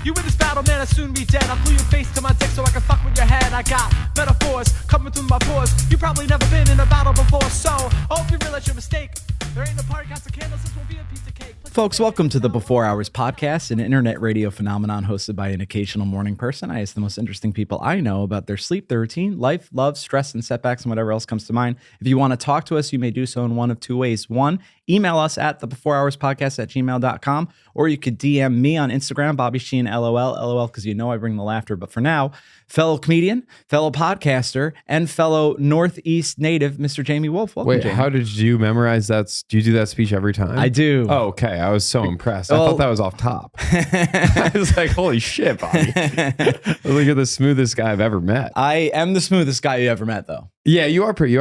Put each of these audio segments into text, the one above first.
You in this battle, man, I'll soon be dead. I'll glue your face to my dick so I can fuck with your head. I got metaphors coming through my pores. You probably never been in a battle before, so I hope you realize your mistake. There ain't no party, got some candles, this will be a piece of cake. Folks, welcome to the Before Hours podcast, an internet radio phenomenon hosted by an occasional morning person. I ask the most interesting people I know about their sleep, their routine, life, love, stress, and setbacks, and whatever else comes to mind. If you want to talk to us, you may do so in one of two ways. One, email us at thebeforehourspodcast@gmail.com, or you could DM me on Instagram, Bobby Sheen, LOL, because you know I bring the laughter. But for now, fellow comedian, fellow podcaster, and fellow Northeast native, Mr. Jamie Wolf. Welcome, Wait, Jamie. how did you memorize that? Do you do that speech every time? I do. Oh, okay. I was so impressed. I thought that was off top. I was like, holy shit, Bobby. Look at the smoothest guy I've ever met. I am the smoothest guy you ever met, though. Yeah, you are pretty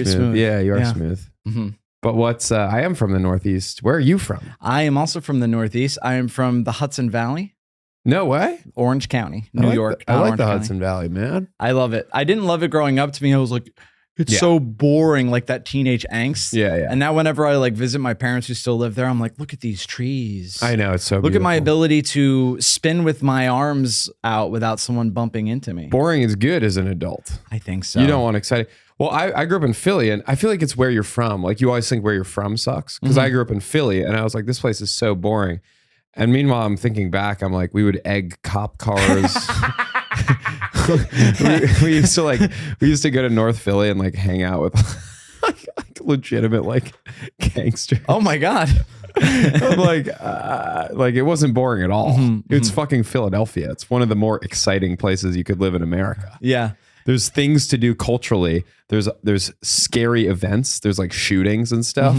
smooth. Yeah, you are smooth. Mm-hmm. But I am from the Northeast. Where are you from? I am also from the Northeast. I am from the Hudson Valley. No way. Orange County, New York. I like Orange the County. Hudson Valley, man. I love it. I didn't love it growing up. To me, I was like, it's so boring, like that teenage angst. Yeah. And now whenever I like visit my parents who still live there, I'm like, look at these trees. I know, it's so Look beautiful. at my ability to spin with my arms out without someone bumping into me. Boring is good as an adult. I think so. You don't want exciting. Well, I grew up in Philly, and I feel like it's where you're from. Like, you always think where you're from sucks. Because I grew up in Philly, and I was like, this place is so boring. And meanwhile, I'm thinking back, I'm like, we would egg cop cars. we used to go to North Philly and like hang out with like legitimate like gangsters. Oh my God. I'm like it wasn't boring at all. It's fucking Philadelphia. It's one of the more exciting places you could live in America. Yeah. There's things to do culturally. There's scary events. There's like shootings and stuff.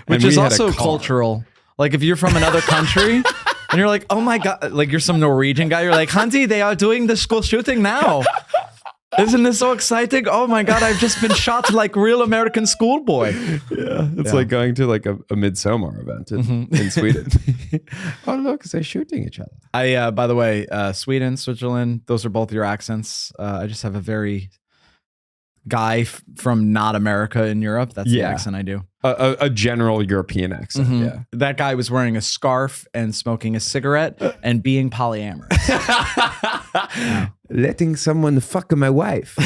Which is also cultural. Like if you're from another country and you're like, oh my God, like you're some Norwegian guy. You're like, Hansi, they are doing the school shooting now. Isn't this so exciting? Oh my God, I've just been shot like real American schoolboy. Yeah, it's like going to like a Midsommar event in Sweden. Oh, look, they're shooting each other. By the way, Sweden, Switzerland, those are both your accents. I just have a very guy from not America in Europe. That's the accent I do. A general European accent. Yeah. That guy was wearing a scarf and smoking a cigarette and being polyamorous. Letting someone fuck my wife.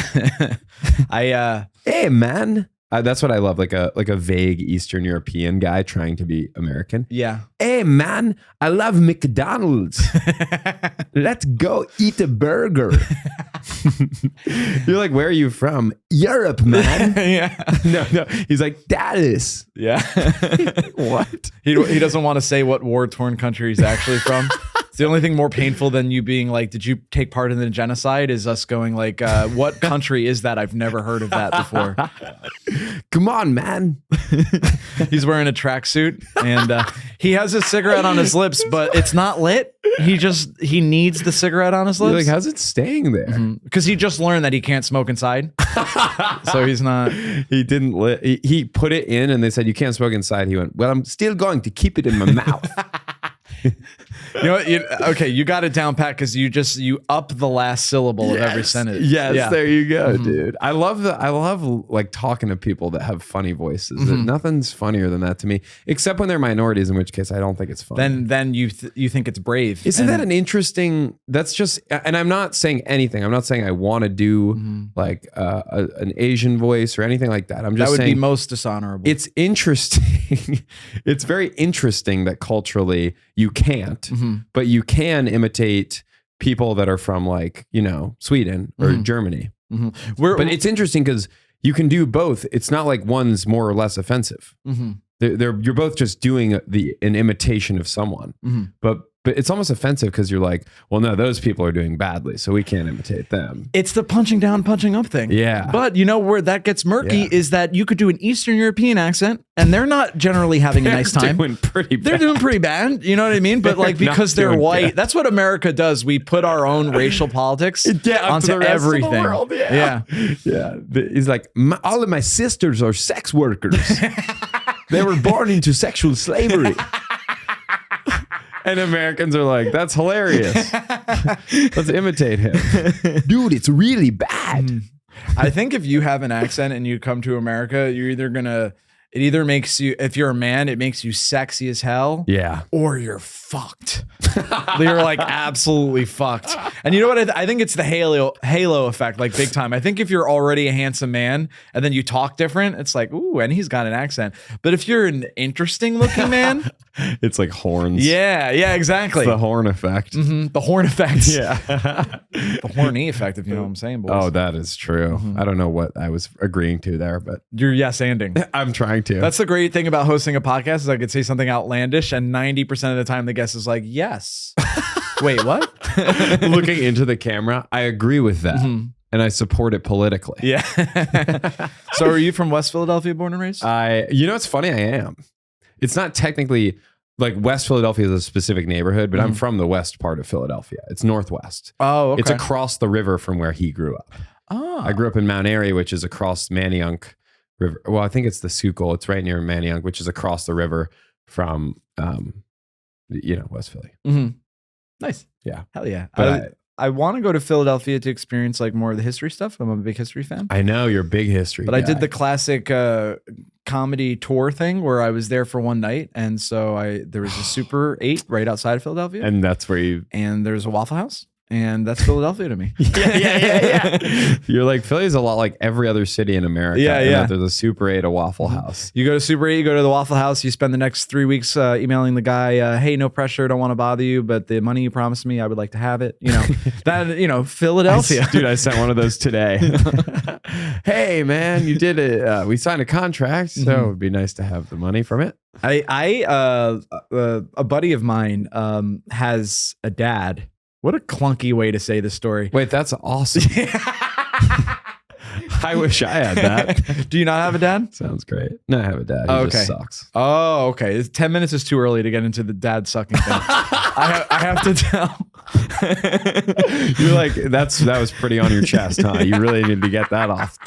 Hey man. That's what I love, like a vague Eastern European guy trying to be American. Yeah. Hey man, I love McDonald's. Let's go eat a burger. You're like, where are you from? Europe, man. Yeah. No. He's like, Dallas. Yeah. What? He doesn't want to say what war-torn country he's actually from. It's the only thing more painful than you being like, did you take part in the genocide? Is us going like, what country is that? I've never heard of that before. Come on, man. He's wearing a tracksuit and he has a cigarette on his lips, but it's not lit. He needs the cigarette on his lips. You're like, how's it staying there? Because he just learned that he can't smoke inside. So he's not. He didn't lit. He put it in and they said, you can't smoke inside. He went, well, I'm still going to keep it in my mouth. You know what? Okay, you got it down pat because you up the last syllable of every sentence. Yes, there you go, dude. I love like talking to people that have funny voices. Nothing's funnier than that to me, except when they're minorities, in which case I don't think it's funny. Then you think it's brave. Isn't that an interesting? That's just, and I'm not saying anything. I'm not saying I want to do like an Asian voice or anything like that. I'm just that would saying be most dishonorable. It's interesting. It's very interesting that culturally you can't, but you can imitate people that are from like, Sweden or Germany. But it's interesting because you can do both. It's not like one's more or less offensive. You're both just doing an imitation of someone. But it's almost offensive because you're like, well, no, those people are doing badly, so we can't imitate them. It's the punching down, punching up thing. Yeah. But you know where that gets murky is that you could do an Eastern European accent and they're not generally having a nice time. They're doing pretty bad. They're doing pretty bad. You know what I mean? But like, because they're white, that's what America does. We put our own racial politics onto the rest everything. Of the world. Yeah. He's like, all of my sisters are sex workers. They were born into sexual slavery. And Americans are like, that's hilarious. Let's imitate him. Dude, it's really bad. I think if you have an accent and you come to America, you're either gonna, it either makes you, if you're a man, it makes you sexy as hell. Yeah. Or you're fucked. You're like absolutely fucked. And you know what? I think it's the halo effect, like big time. I think if you're already a handsome man and then you talk different, it's like, ooh, and he's got an accent. But if you're an interesting looking man, it's like horns. Yeah, exactly. It's the horn effect. Mm-hmm. The horn effect. Yeah. The horny effect, if you know what I'm saying, boys. Oh, that is true. I don't know what I was agreeing to there, but You're yes-anding. I'm trying to. That's the great thing about hosting a podcast is I could say something outlandish and 90% of the time the guest is like, yes. Wait, what? Looking into the camera, I agree with that. And I support it politically. Yeah. So are you from West Philadelphia, born and raised? You know, it's funny. I am. It's not technically like West Philadelphia is a specific neighborhood, but I'm from the west part of Philadelphia. It's Northwest. Oh, okay. It's across the river from where he grew up. Oh. I grew up in Mount Airy, which is across Manayunk River. Well, I think it's the Schuylkill. It's right near Manayunk, which is across the river from, West Philly. Mm-hmm. Nice. Yeah. Hell yeah. But I want to go to Philadelphia to experience like more of the history stuff. I'm a big history fan. I know you're a big history But guy. I did the classic comedy tour thing where I was there for one night. And so there was a Super 8 right outside of Philadelphia. And that's where you... And there's a Waffle House. And that's Philadelphia to me. Yeah. You're like, Philly's a lot like every other city in America. Yeah, and yeah. that there's a Super 8, a Waffle House. You go to Super 8, you go to the Waffle House, you spend the next 3 weeks emailing the guy, hey, no pressure, don't want to bother you, but the money you promised me, I would like to have it. Philadelphia. Dude, I sent one of those today. Hey, man, you did it. We signed a contract, so it would be nice to have the money from it. A buddy of mine has a dad. What a clunky way to say the story. Wait, that's awesome. I wish I had that. Do you not have a dad? Sounds great. No, I have a dad. He just sucks. Oh, okay. 10 minutes is too early to get into the dad sucking thing. I have to tell. You're like, that was pretty on your chest, huh? You really need to get that off.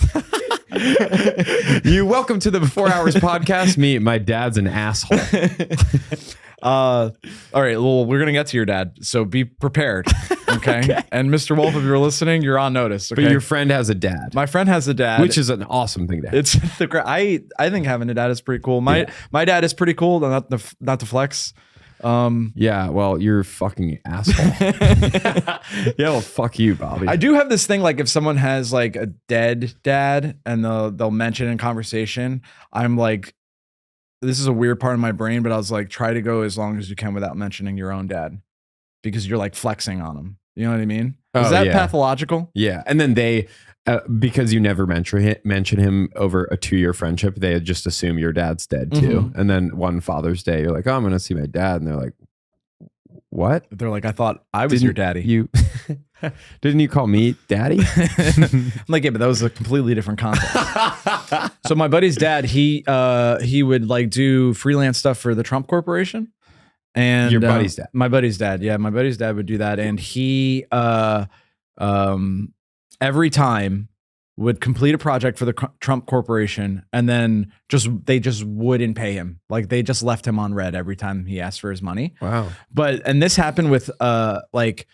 Welcome to the Before Hours podcast. My dad's an asshole. All right, well, we're gonna get to your dad, so be prepared. Okay? And Mr. Wolf, if you're listening, you're on notice. Okay? But your friend has a dad. My friend has a dad, which is an awesome thing to have. It's I think having a dad is pretty cool. My dad is pretty cool. Not to flex. Yeah, well, you're a fucking asshole. Yeah, well, fuck you, Bobby. I do have this thing, like if someone has like a dead dad and they'll mention in conversation, I'm like, this is a weird part of my brain, but I was like, try to go as long as you can without mentioning your own dad, because you're like flexing on him. You know what I mean? Is that pathological? Yeah. And then they, because you never mention him over a 2-year friendship, they just assume your dad's dead too. And then one Father's Day, you're like, oh, I'm going to see my dad. And they're like, what? They're like, I thought I was your daddy. Didn't you call me daddy? I'm like, yeah, but that was a completely different context. So my buddy's dad, he would like do freelance stuff for the Trump Corporation. And your buddy's dad? My buddy's dad. Yeah, my buddy's dad would do that. And he every time would complete a project for the Trump Corporation, and then they just wouldn't pay him. Like they just left him on red every time he asked for his money. Wow. And this happened with like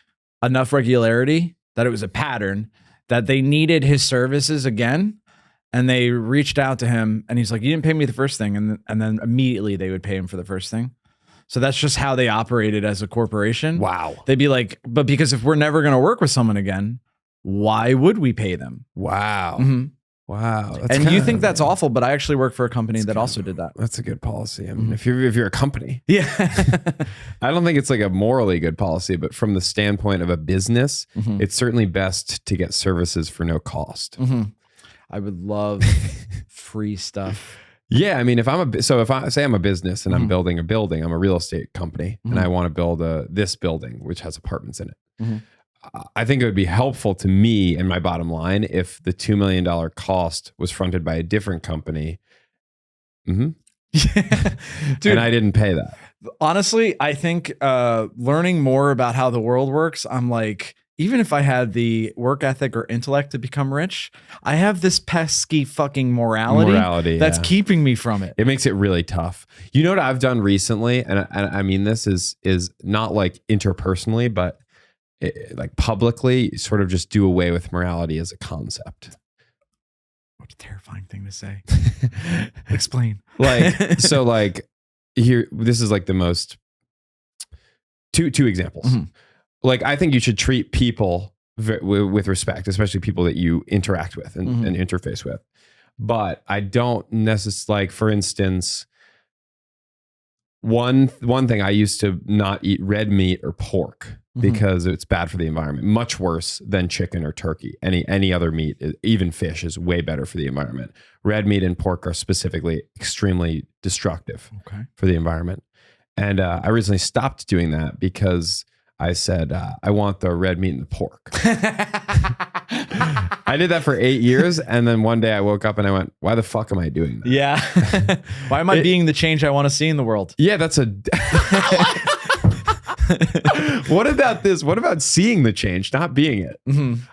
enough regularity that it was a pattern that they needed his services again. And they reached out to him and he's like, you didn't pay me the first thing. And then immediately they would pay him for the first thing. So that's just how they operated as a corporation. Wow. They'd be like, but because if we're never going to work with someone again, why would we pay them? Wow. Mm-hmm. Wow. And you think that's awful, but I actually work for a company that also did that. That's a good policy. I mean, if you're a company. Yeah. I don't think it's like a morally good policy, but from the standpoint of a business, it's certainly best to get services for no cost. I would love free stuff. Yeah, I mean, if I say I'm a business and I'm building a building, I'm a real estate company, and I want to build this building which has apartments in it. I think it would be helpful to me and my bottom line if the $2 million cost was fronted by a different company. Dude, and I didn't pay that. Honestly, I think learning more about how the world works, I'm like, even if I had the work ethic or intellect to become rich, I have this pesky fucking morality that's keeping me from it. It makes it really tough. You know what I've done recently, and I mean this is not like interpersonally, but like publicly, sort of just do away with morality as a concept. What a terrifying thing to say. Explain. Like, so like here, this is like the most two examples. Like, I think you should treat people with respect, especially people that you interact with and interface with. But I don't necessarily, like, for instance, one thing, I used to not eat red meat or pork because it's bad for the environment. Much worse than chicken or turkey. Any other meat, even fish, is way better for the environment. Red meat and pork are specifically extremely destructive for the environment. And I recently stopped doing that because I said, I want the red meat and the pork. I did that for 8 years. And then one day I woke up and I went, why the fuck am I doing that? Yeah. Why am I being the change I want to see in the world? Yeah, that's a... What about this? What about seeing the change, not being it?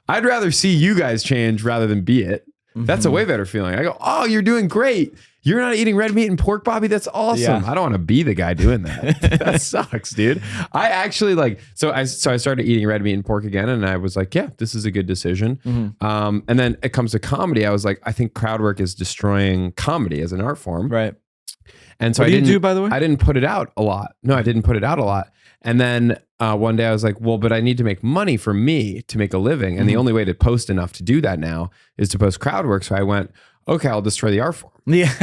I'd rather see you guys change rather than be it. That's a way better feeling. I go, oh, you're doing great. You're not eating red meat and pork, Bobby. That's awesome. Yeah. I don't want to be the guy doing that. That sucks, dude. I actually so I started eating red meat and pork again, and I was like, yeah, this is a good decision. And then it comes to comedy. I was like, I think crowd work is destroying comedy as an art form. Right. And so what do you do, by the way? I didn't put it out a lot. No, I didn't put it out a lot. And then one day I was like, well, but I need to make money for me to make a living. And the only way to post enough to do that now is to post crowd work. So I went, okay, I'll destroy the art form. Yeah.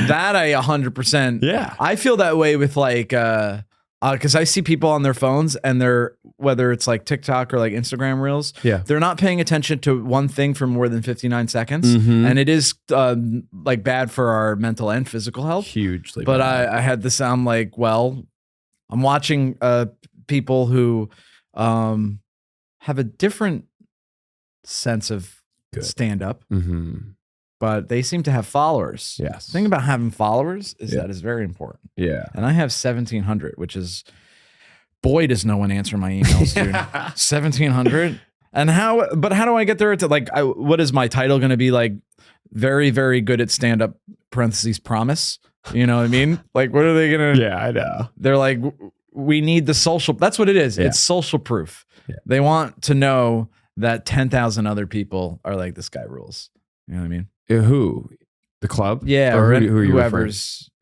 That I 100%. Yeah. I feel that way with like, because I see people on their phones and they're, whether it's like TikTok or like Instagram Reels, they're not paying attention to one thing for more than 59 seconds. And it is like bad for our mental and physical health. Hugely. But I had this, I'm like, well, I'm watching people who have a different sense of stand-up, but they seem to have followers. Yes. The thing about having followers is that is very important. Yeah. And I have 1,700, which is, boy, does no one answer my emails, dude. 1,700. And how do I get there? To like, what is my title going to be? Like, very, very good at stand-up, parentheses, promise. You know what I mean? Like, what are they going to? Yeah, I know. They're like, we need the social. That's what it is. Yeah. It's social proof. Yeah. They want to know that 10,000 other people are like, this guy rules. You know what I mean? Who? The club? Yeah. Or who are you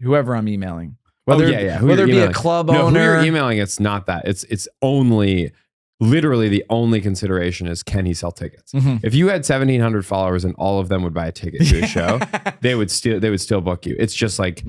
whoever I'm emailing. Whether it be a club owner. Who you're emailing, it's not that. It's only, literally the only consideration is, can he sell tickets? If you had 1,700 followers and all of them would buy a ticket to a show, they would still book you. It's just like,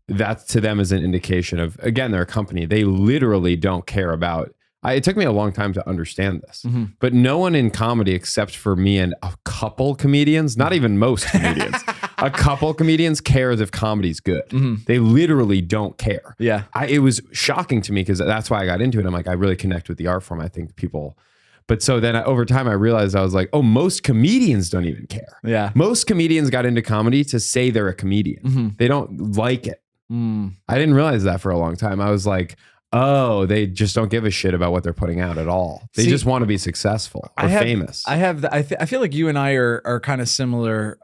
that to them is an indication of, again, they're a company. They literally don't care about, it took me a long time to understand this, but no one in comedy except for me and a couple comedians, not even most comedians, a couple comedians cares if comedy's good. They literally don't care. Yeah. It was shocking to me because that's why I got into it. I'm like, I really connect with the art form. I think people, but so then over time I realized, I was like, oh, most comedians don't even care. Yeah. Most comedians got into comedy to say they're a comedian. They don't like it. I didn't realize that for a long time. I was like, oh, they just don't give a shit about what they're putting out at all. They just want to be successful or famous. I feel like you and I are kind of similar,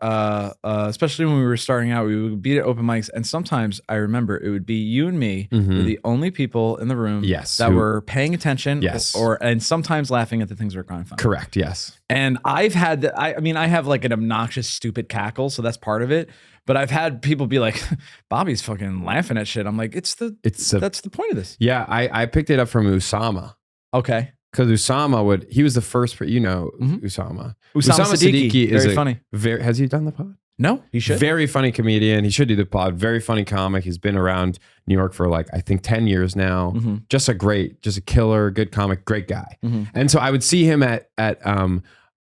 especially when we were starting out. We would be at open mics, and sometimes I remember it would be you and me were the only people in the room that were paying attention, and sometimes laughing at the things we were kind of funny. Correct. Yes. And I've had I mean, I have like an obnoxious, stupid cackle, so that's part of it. But I've had people be like, Bobby's fucking laughing at shit. I'm like, that's the point of this. Yeah, I picked it up from Usama. Okay. Because Usama he was the first, Usama. Usama Siddiqui is very funny. Has he done the pod? No, he should. Very funny comedian. He should do the pod. Very funny comic. He's been around New York for like, I think 10 years now. Just a killer, good comic, great guy. And so I would see him at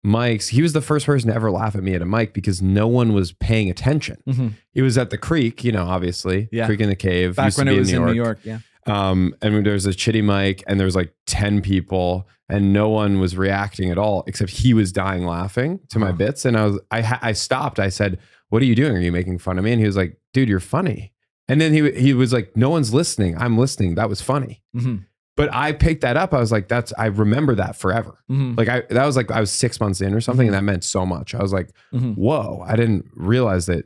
mics. He was the first person to ever laugh at me at a mic because no one was paying attention. He was at the Creek, obviously. Creek in the Cave. Back when it was in New York. Yeah. And there was a shitty mic and there was like 10 people and no one was reacting at all, except he was dying laughing to my bits. And I stopped. I said, what are you doing? Are you making fun of me? And he was like, dude, you're funny. And then he was like, no one's listening. I'm listening. That was funny. But I picked that up. I was like, I remember that forever. Like I was 6 months in or something. And that meant so much. I was like, whoa, I didn't realize that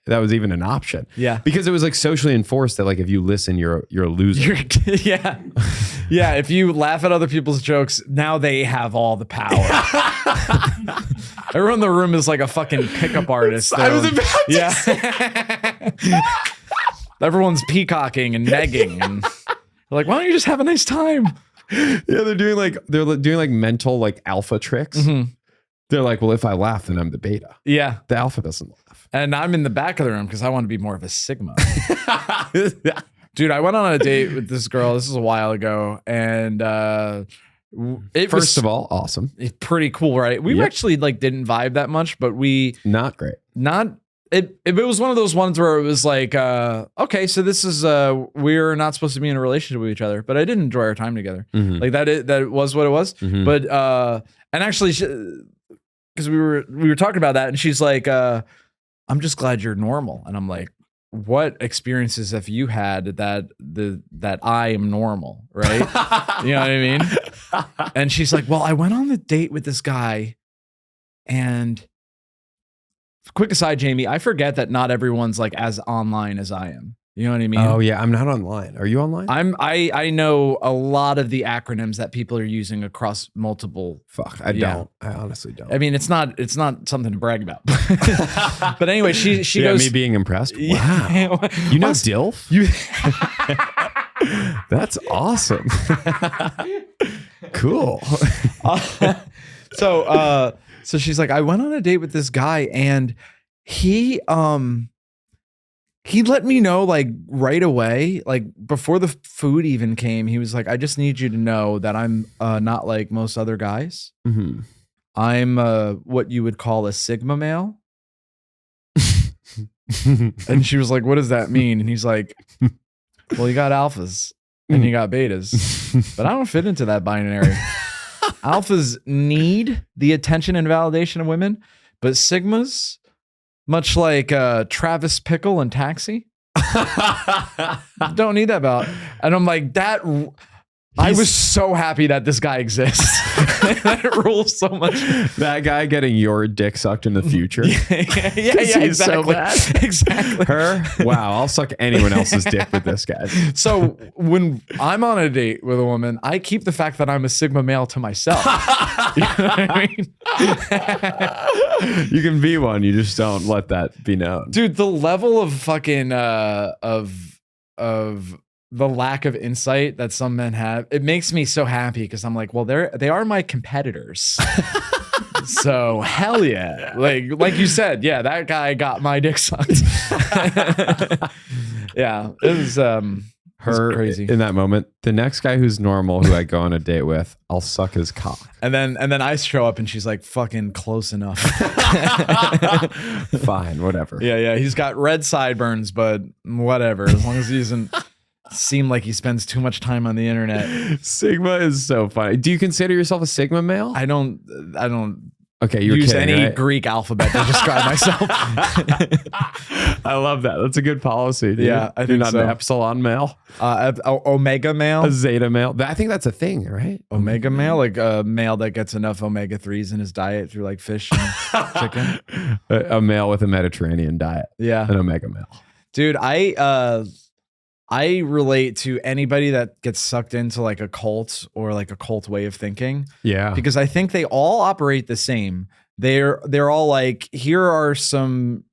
that was even an option. Yeah. Because it was like socially enforced that like, if you listen, you're a loser. Yeah. Yeah. If you laugh at other people's jokes, now they have all the power. Everyone in the room is like a fucking pickup artist. I was about to say. Everyone's peacocking and negging and like, why don't you just have a nice time? Yeah, they're doing like mental like alpha tricks. Mm-hmm. They're like, well, if I laugh, then I'm the beta. Yeah. The alpha doesn't laugh. And I'm in the back of the room because I want to be more of a sigma. Dude, I went on a date with this girl. This was a while ago. And it First was of all, awesome. pretty cool, right? We Yep. actually like didn't vibe that much, but Not great. it was one of those ones where it was like, okay, so this is we're not supposed to be in a relationship with each other, but I did enjoy our time together. Mhm. Like that was what it was. Mhm. But and actually, because we were talking about that, and she's like, I'm just glad you're normal, and I'm like, what experiences have you had that I am normal, right? You know what I mean? And she's like, well, I went on the date with this guy, and quick aside, Jamie, I forget that not everyone's like as online as I am. You know what I mean? Oh yeah, I'm not online. Are you online? I know a lot of the acronyms that people are using across multiple. Fuck, I Yeah. don't. I honestly don't. I mean, it's not something to brag about. But anyway, she yeah, goes, me being impressed. Wow. Yeah. You know Well, DILF? you That's awesome. Cool. So she's like, I went on a date with this guy, and he let me know like right away, like before the food even came, he was like, I just need you to know that I'm not like most other guys. Mhm. I'm what you would call a sigma male. And she was like, what does that mean? And he's like, well, you got alphas and you got betas, but I don't fit into that binary. Alphas need the attention and validation of women, but sigmas, much like Travis Pickle and Taxi, don't need that about. And I'm like, I was so happy that this guy exists. That rules so much. That guy getting your dick sucked in the future. Yeah, He's so exactly. bad. Exactly. Her? Wow, I'll suck anyone else's dick with this guy. So when I'm on a date with a woman, I keep the fact that I'm a sigma male to myself. You know what I mean? You can be one, you just don't let that be known. Dude, the level of fucking of the lack of insight that some men have, it makes me so happy because I'm like, well, they are my competitors. So hell yeah. Like you said, yeah, that guy got my dick sucked. Yeah, it was her crazy. In that moment, the next guy who's normal who I go on a date with, I'll suck his cock. And then I show up and she's like, fucking close enough. Fine, whatever. Yeah. He's got red sideburns, but whatever. As long as he doesn't seem like he spends too much time on the internet. Sigma is so funny. Do you consider yourself a Sigma male? I don't Okay, you're use kidding, any right? Greek alphabet to describe myself. I love that. That's a good policy, dude. Yeah, I You're think not so. an epsilon male, Omega male. a zeta male. I think that's a thing, right? Omega male, like a male that gets enough omega-3s in his diet through like fish and chicken. A male with a Mediterranean diet. Yeah. An omega male. Dude, I relate to anybody that gets sucked into like a cult or like a cult way of thinking, Yeah. because I think they all operate the same. They're all like, here are some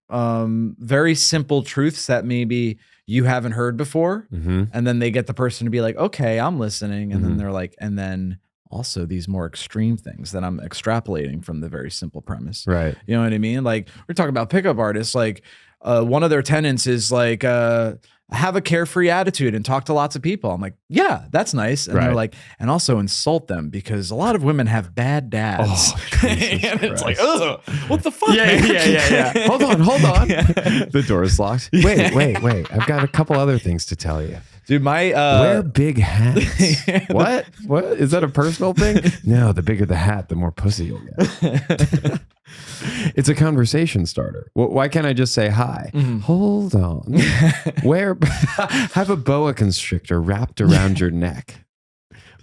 very simple truths that maybe you haven't heard before. Mm-hmm. And then they get the person to be like, okay, I'm listening. And then Mhm. they're like, and then also these more extreme things that I'm extrapolating from the very simple premise. Right. You know what I mean? Like we're talking about pickup artists, like one of their tenets is like, have a carefree attitude and talk to lots of people. I'm like, yeah, that's nice. And they're Right. like, and also insult them because a lot of women have bad dads. Oh, Jesus and it's like, Christ. ugh, what the fuck? Yeah. man? Hold on. The door is locked. Wait. I've got a couple other things to tell you. Dude, my Wear big hats. What? What? Is that a personal thing? No, the bigger the hat, the more pussy you'll get. It's a conversation starter. Why can't I just say hi? Mhm. Hold on. Have a boa constrictor wrapped around your neck.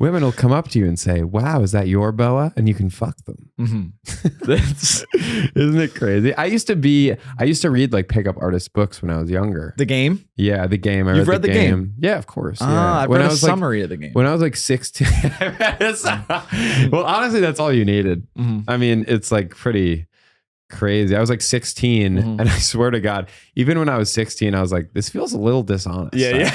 Women will come up to you and say, wow, is that your boa? And you can fuck them. That's Isn't it crazy? I used to read like pickup artist books when I was younger. the game. Yeah, The Game. You've read The Game? Yeah, of course. Ah, I've When read I a was like, summary of the game. when I was like 16. Well, honestly, that's all you needed. Mhm. I mean, it's like pretty crazy. I was like 16 and I swear to God, even when I was 16, I was like, this feels a little dishonest. Yeah.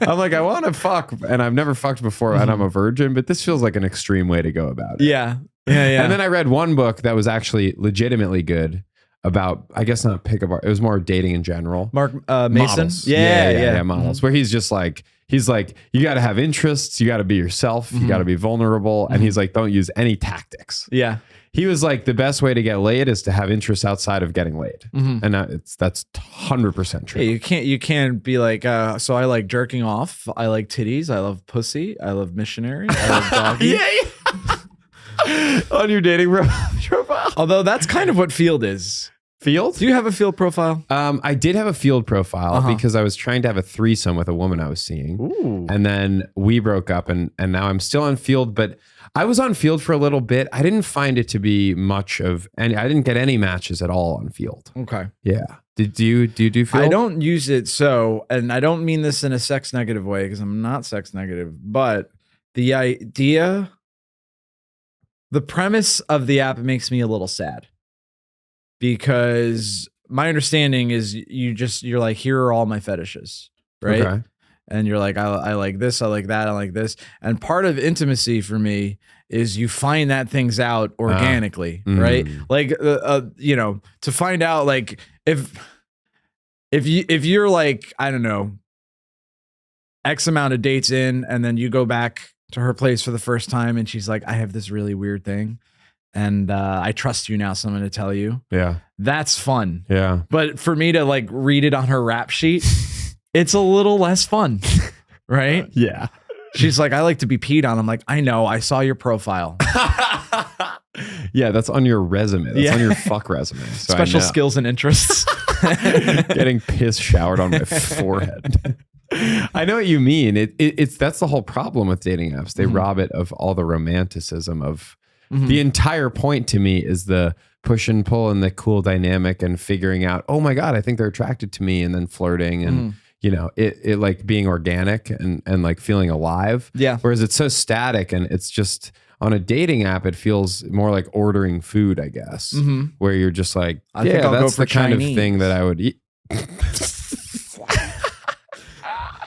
I'm like, I want to fuck and I've never fucked before and I'm a virgin, but this feels like an extreme way to go about it. Yeah. And then I read one book that was actually legitimately good about, I guess not pickup art. It was more dating in general. Mark Mason. Models. Yeah. Models. Where he's like, you got to have interests. You got to be yourself. You got to be vulnerable. And he's like, don't use any tactics. Yeah. He was like, the best way to get laid is to have interests outside of getting laid. And that's 100% true. Yeah, you can't be like, so I like jerking off. I like titties. I love pussy. I love missionary. I love doggy. On your dating profile. Although that's kind of what Field is. Field? Do you have a Field profile? I did have a Field profile because I was trying to have a threesome with a woman I was seeing. Ooh. And then we broke up and now I'm still on Field, but I was on Field for a little bit. I didn't find it to be much of any, I didn't get any matches at all on Field. Okay. Yeah. Do you do Field? I don't use it and I don't mean this in a sex negative way because I'm not sex negative, but the premise of the app makes me a little sad because my understanding is you're like, here are all my fetishes, right? Okay. And you're like, I like this, I like that, I like this. And part of intimacy for me is you find that things out organically, right? Like, to find out, like, if you're like, I don't know, X amount of dates in, and then you go back to her place for the first time, and she's like, I have this really weird thing, and I trust you now, so I'm going to tell you. Yeah. That's fun. Yeah. But for me to like read it on her rap sheet, it's a little less fun, right? Yeah. She's like, I like to be peed on. I'm like, I know. I saw your profile. Yeah, that's on your resume. That's on your fuck resume. So Special skills and interests. Getting piss showered on my forehead. I know what you mean. It's that's the whole problem with dating apps. They rob it of all the romanticism of the entire point to me is the push and pull and the cool dynamic and figuring out, oh my God, I think they're attracted to me, and then flirting and it like being organic and like feeling alive. Yeah. Whereas it's so static and it's just on a dating app, it feels more like ordering food, I guess, where you're just like, I think I'll that's go for the kind Chinese. of thing that I would eat.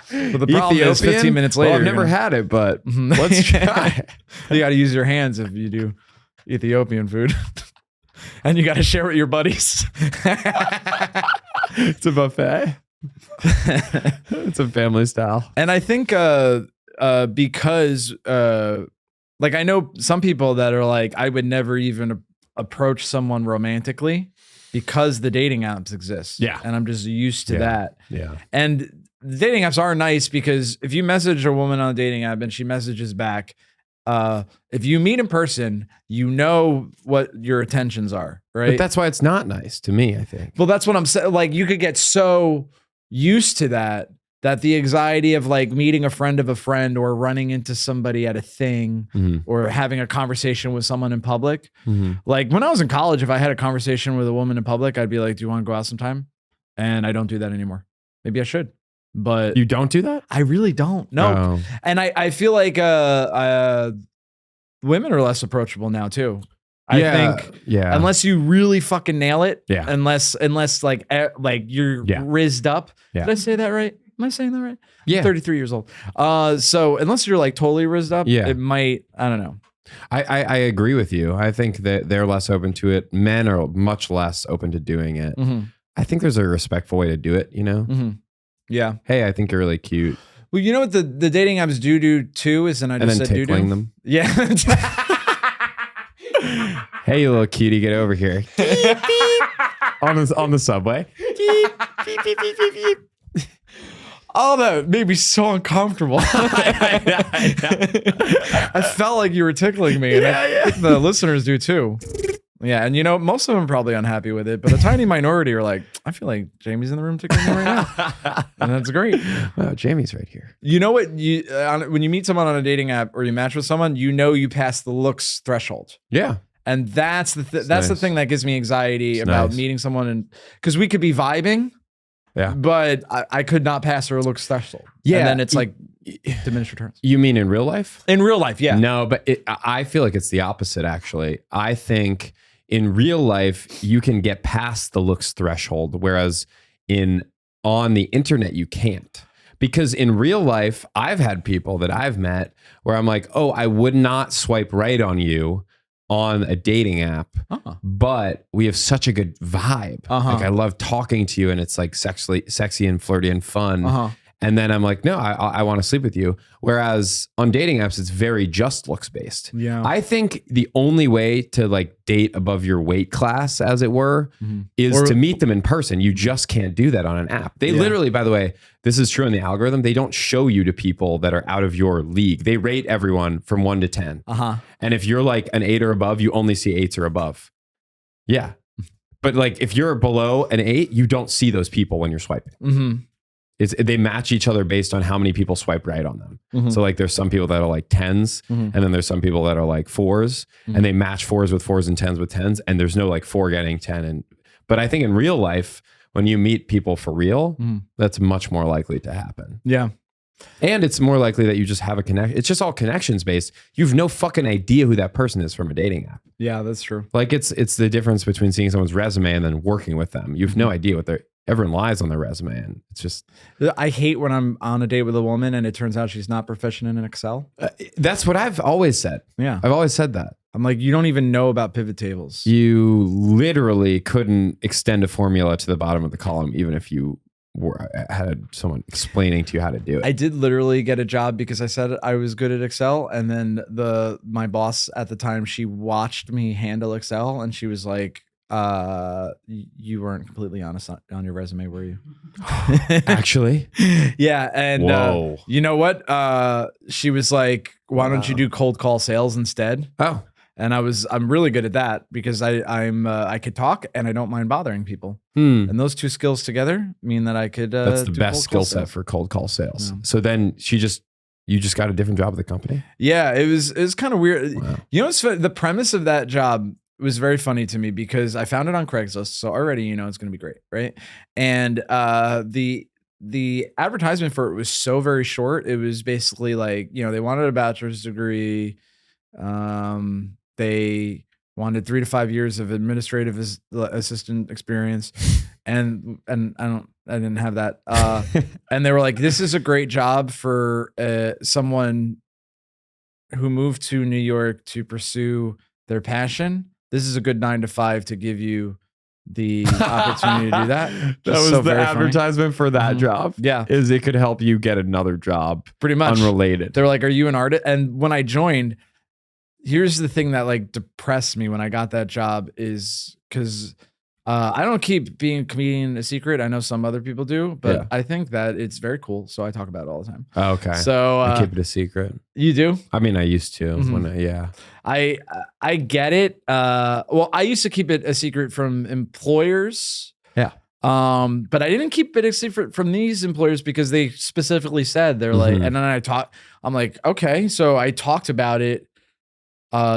But the problem is 15 minutes later. Well, I've never had it, but let's try. You got to use your hands if you do Ethiopian food. And you got to share with your buddies. It's a buffet. It's a family style. And I think because like I know some people that are like, I would never even approach someone romantically because the dating apps exist. Yeah. And I'm just used to that. Yeah. And the dating apps are nice because if you message a woman on a dating app and she messages back, if you meet in person, you know what your intentions are, right? But that's why it's not nice to me, I think. Well, that's what I'm saying. Like you could get so used to that the anxiety of like meeting a friend of a friend or running into somebody at a thing or having a conversation with someone in public. Like when I was in college, if I had a conversation with a woman in public, I'd be like, do you want to go out sometime? And I don't do that anymore. Maybe I should. But you don't do that? I really don't. No. Oh. And I feel like women are less approachable now too. I think unless you really fucking nail it. Yeah. Unless like you're rizzed up. Yeah. Did I say that right? Am I saying that right? Yeah. I'm 33 years old. So unless you're like totally rizzed up, it might, I don't know. I agree with you. I think that they're less open to it. Men are much less open to doing it. I think there's a respectful way to do it, you know? Yeah. Hey, I think you're really cute. Well, you know what the dating apps do too is, and I just said tickling them. Yeah. Hey, you little cutie, get over here. Beep, beep. on the subway. Beep, beep, beep, beep, beep, beep. Oh, that made me so uncomfortable. I felt like you were tickling me, and I think the listeners do too. Yeah, and most of them are probably unhappy with it, but a tiny minority are like, I feel like Jamie's in the room tickling me right now, and that's great. Wow, Jamie's right here. You know what? When you meet someone on a dating app or you match with someone, you pass the looks threshold. Yeah. And that's the nice. the thing that gives me anxiety about meeting someone, and because we could be vibing. Yeah. But I could not pass her looks threshold. Yeah. And then it's like diminished returns. You mean in real life? In real life, yeah. No, but I feel like it's the opposite, actually. I think in real life, you can get past the looks threshold, whereas on the internet, you can't. Because in real life, I've had people that I've met where I'm like, oh, I would not swipe right on you on a dating app, but we have such a good vibe. Like I love talking to you and it's like sexy and flirty and fun. And then I'm like, no, I want to sleep with you. Whereas on dating apps, it's very just looks based. Yeah. I think the only way to like date above your weight class, as it were, is to meet them in person. You just can't do that on an app. They literally, by the way, this is true in the algorithm. They don't show you to people that are out of your league. They rate everyone from 1 to 10. And if you're like an 8 or above, you only see 8s or above. Yeah. But like if you're below an 8, you don't see those people when you're swiping. They match each other based on how many people swipe right on them. So like there's some people that are like 10s and then there's some people that are like 4s and they match 4s with 4s and 10s with 10s and there's no like 4 getting 10. But I think in real life, when you meet people for real, that's much more likely to happen. Yeah. And it's more likely that you just have a connection. It's just all connections based. You have no fucking idea who that person is from a dating app. Yeah, that's true. Like it's the difference between seeing someone's resume and then working with them. You have no idea what everyone lies on their resume, and it's just. I hate when I'm on a date with a woman and it turns out she's not proficient in Excel. That's what I've always said. Yeah, I've always said that. I'm like, you don't even know about pivot tables. You literally couldn't extend a formula to the bottom of the column, even if you had someone explaining to you how to do it. I did literally get a job because I said I was good at Excel, and then my boss at the time, she watched me handle Excel, and she was like, "You weren't completely honest on your resume, were you?" Actually, yeah, and you know what? She was like, "Why don't you do cold call sales instead?" Oh. And I'm really good at that because I could talk and I don't mind bothering people. And those two skills together mean that I could. That's the best skill set for cold call sales. Yeah. So then you just got a different job at the company. Yeah, it was kind of weird. Wow. You know, the premise of that job was very funny to me because I found it on Craigslist. So already, it's going to be great, right? And the advertisement for it was so very short. It was basically like, they wanted a bachelor's degree. They wanted 3 to 5 years of administrative assistant experience, and I didn't have that. And they were like, "This is a great job for someone who moved to New York to pursue their passion. This is a good 9 to 5 to give you the opportunity to do that." That was so the advertisement for that job. Yeah, is it could help you get another job, pretty much unrelated. They're like, "Are you an artist?" And when I joined. Here's the thing that like depressed me when I got that job is because I don't keep being a comedian a secret. I know some other people do, but I think that it's very cool. So I talk about it all the time. Oh, okay. So I keep it a secret. You do? I mean, I used to I get it. Well, I used to keep it a secret from employers. Yeah. But I didn't keep it a secret from these employers because they specifically said they're like, and then I'm like, okay. So I talked about it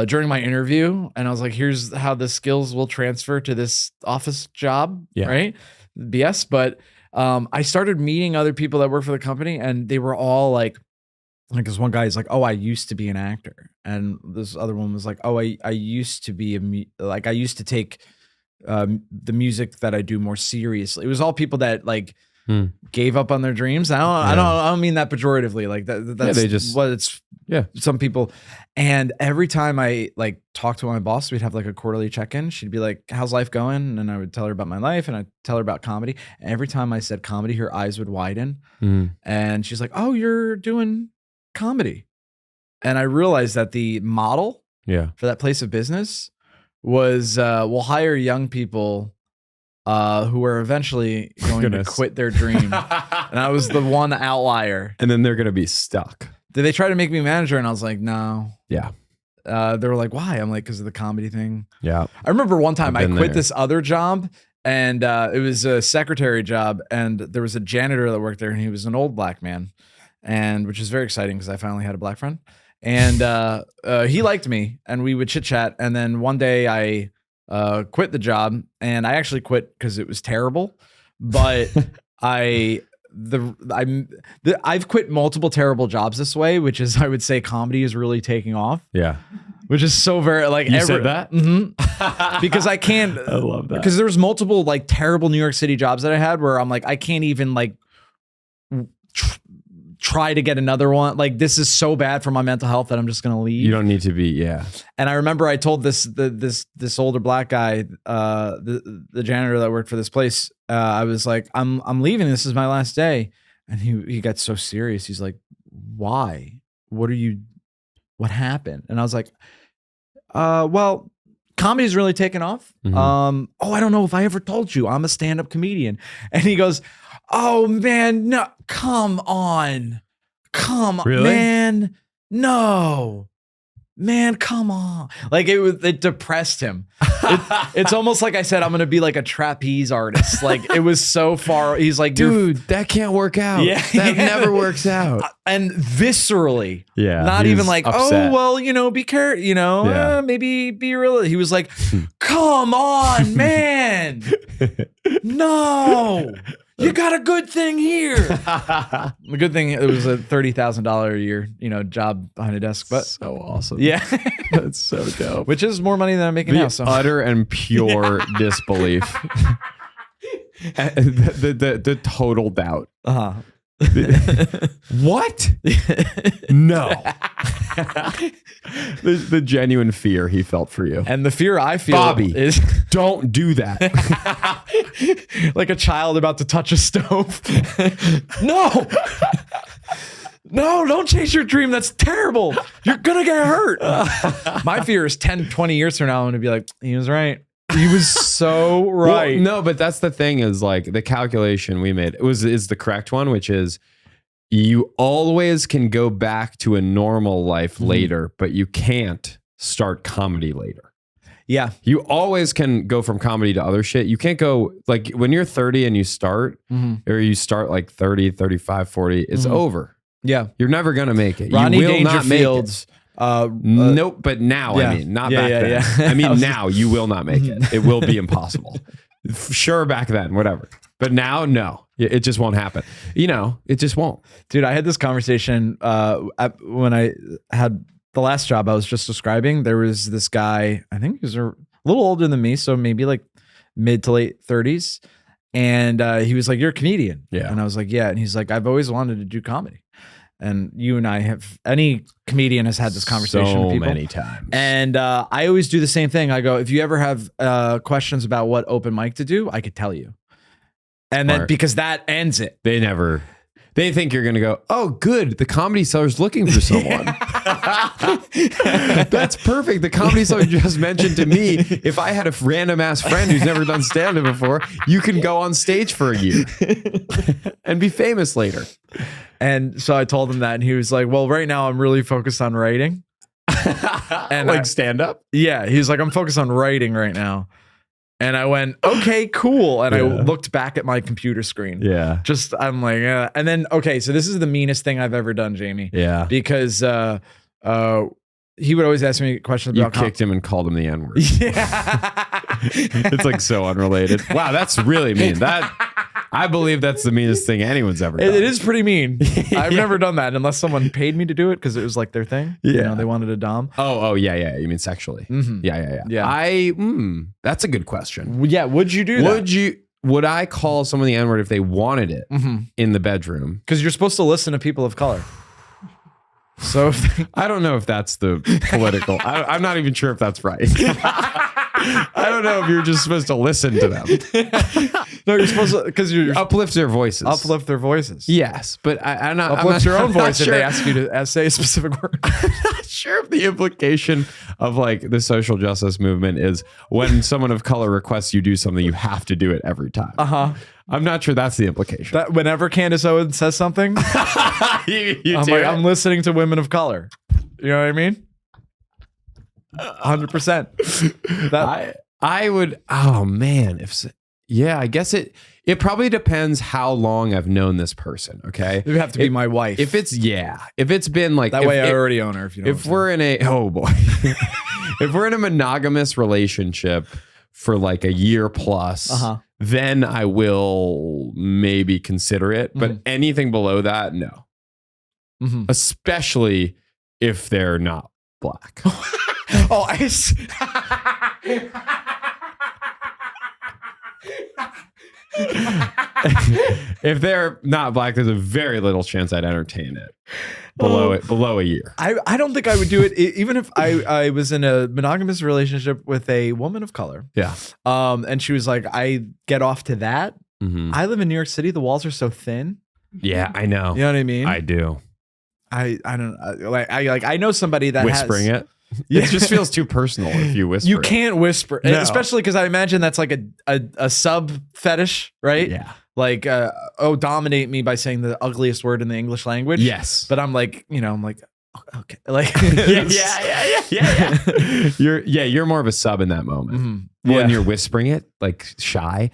during my interview, and I was like, here's how the skills will transfer to this office job, right? BS. But I started meeting other people that work for the company, and they were all like this one guy is like, "Oh, I used to be an actor," and this other one was like, "Oh, I used to be I used to take the music that I do more seriously." It was all people that like gave up on their dreams. I don't mean that pejoratively. Like that's they just what it's. Yeah, some people. And every time I like talk to my boss, we'd have like a quarterly check-in. She'd be like, "How's life going?" And I would tell her about my life, and I'd tell her about comedy. And every time I said comedy, her eyes would widen, and she's like, "Oh, you're doing comedy." And I realized that the model for that place of business was we'll hire young people who are eventually going to quit their dream. And I was the one outlier. And then they're going to be stuck. Did they try to make me manager? And I was like, no. Yeah. They were like, why? I'm like, because of the comedy thing. Yeah. I remember one time I quit this other job, and it was a secretary job, and there was a janitor that worked there, and he was an old black man, and which is very exciting because I finally had a black friend. And he liked me, and we would chit chat. And then one day I quit the job, and I actually quit because it was terrible. But I've quit multiple terrible jobs this way, which is I would say comedy is really taking off. Yeah, which is so very like you said that. because I can't. I love that. Because there was multiple like terrible New York City jobs that I had where I'm like, I can't even like try to get another one. Like, this is so bad for my mental health that I'm just gonna leave. You don't need to be, yeah. And I remember I told this older black guy, the janitor that worked for this place, I was like, I'm leaving. This is my last day. And he got so serious. He's like, why? What happened? And I was like, well, comedy's really taken off. Oh, I don't know if I ever told you, I'm a stand-up comedian. And he goes, oh man, no, come on, really? man, no, man, come on. Like it depressed him. It's almost like I said, I'm going to be like a trapeze artist. Like it was so far. He's like, dude, that can't work out. Yeah, that never works out. And viscerally, yeah, not even like, upset. oh, well, be careful, maybe be real. He was like, come on, man, no. You got a good thing here. The good thing, it was a $30,000 a year, job behind a desk. But so awesome. Yeah. That's so dope. Which is more money than I'm making now. So Utter and pure disbelief. the total doubt. What? No. the genuine fear he felt for you. And the fear I feel, Bobby, is don't do that. Like a child about to touch a stove. No. No, don't chase your dream. That's terrible. You're going to get hurt. My fear is 10, 20 years from now, I'm going to be like, he was right. He was so right. Well, no, but that's the thing is like the calculation we made is the correct one, which is you always can go back to a normal life later, but you can't start comedy later. Yeah. You always can go from comedy to other shit. You can't go like when you're 30 and you start or you start like 30, 35, 40, it's over. Yeah. You're never going to make it. Rodney You will not make Dangerfield's, it. Nope. But now, yeah. I mean, not back then. I mean, now you will not make it. It will be impossible. Sure, back then, whatever. But now, no, it just won't happen. It just won't. Dude, I had this conversation when I had the last job I was just describing. There was this guy, I think he was a little older than me, so maybe like mid to late 30s. And he was like, you're a comedian. Yeah. And I was like, yeah. And he's like, I've always wanted to do comedy. And you and I any comedian has had this conversation with people many times. And I always do the same thing. I go, if you ever have questions about what open mic to do, I could tell you. And then because that ends it. They think you're going to go, oh, good. The Comedy Cellar's looking for someone. That's perfect. The Comedy Cellar just mentioned to me, if I had a random ass friend who's never done stand-up before, you can go on stage for a year and be famous later. And so I told him that, and he was like, well, right now I'm really focused on writing. And like stand-up? Yeah. He was like, I'm focused on writing right now. And I went, okay, cool. And I looked back at my computer screen. Yeah. I'm like, and then, okay, so this is the meanest thing I've ever done, Jamie. Yeah. Because he would always ask me questions about You kicked him and called him the N-word. Yeah. It's like so unrelated. Wow, that's really mean. I believe that's the meanest thing anyone's ever done. It is pretty mean. I've never done that unless someone paid me to do it because it was like their thing. Yeah. They wanted a dom. Oh, yeah. You mean sexually? Mm-hmm. Yeah. That's a good question. Yeah. Would you do that? Would I call someone the N-word if they wanted it in the bedroom? Because you're supposed to listen to people of color. So I don't know if that's the political. I'm not even sure if that's right. I don't know if you're just supposed to listen to them. No, you're supposed to, because you uplift their voices. Uplift their voices. Yes, but I'm not. Uplift your own voice if sure. they ask you to say a specific word. I'm not sure if the implication of like the social justice movement is when someone of color requests you do something, you have to do it every time. I'm not sure that's the implication. That whenever Candace Owens says something, I'm listening to women of color. You know what I mean? 100%. I would. Oh man, I guess it probably depends how long I've known this person. Okay, it would have to be my wife. If it's been like that way, I already own her. If you know. If we're in if we're in a monogamous relationship for like a year plus, then I will maybe consider it. But anything below that, no. Especially if they're not black. Oh, If they're not black, there's a very little chance I'd entertain it. Below a year. I don't think I would do it even if I was in a monogamous relationship with a woman of color. Yeah. And she was like, I get off to that. Mm-hmm. I live in New York City. The walls are so thin. Yeah, I know. You know what I mean? I do. I don't I know somebody that Whispering has, it. It just feels too personal if you whisper. You can't whisper, No. especially because I imagine that's like a sub fetish, right? Yeah. Like, dominate me by saying the ugliest word in the English language. Yes. But I'm like, okay, like, yeah. You're more of a sub in that moment. Mm-hmm. When Yeah. you're whispering it, like shy.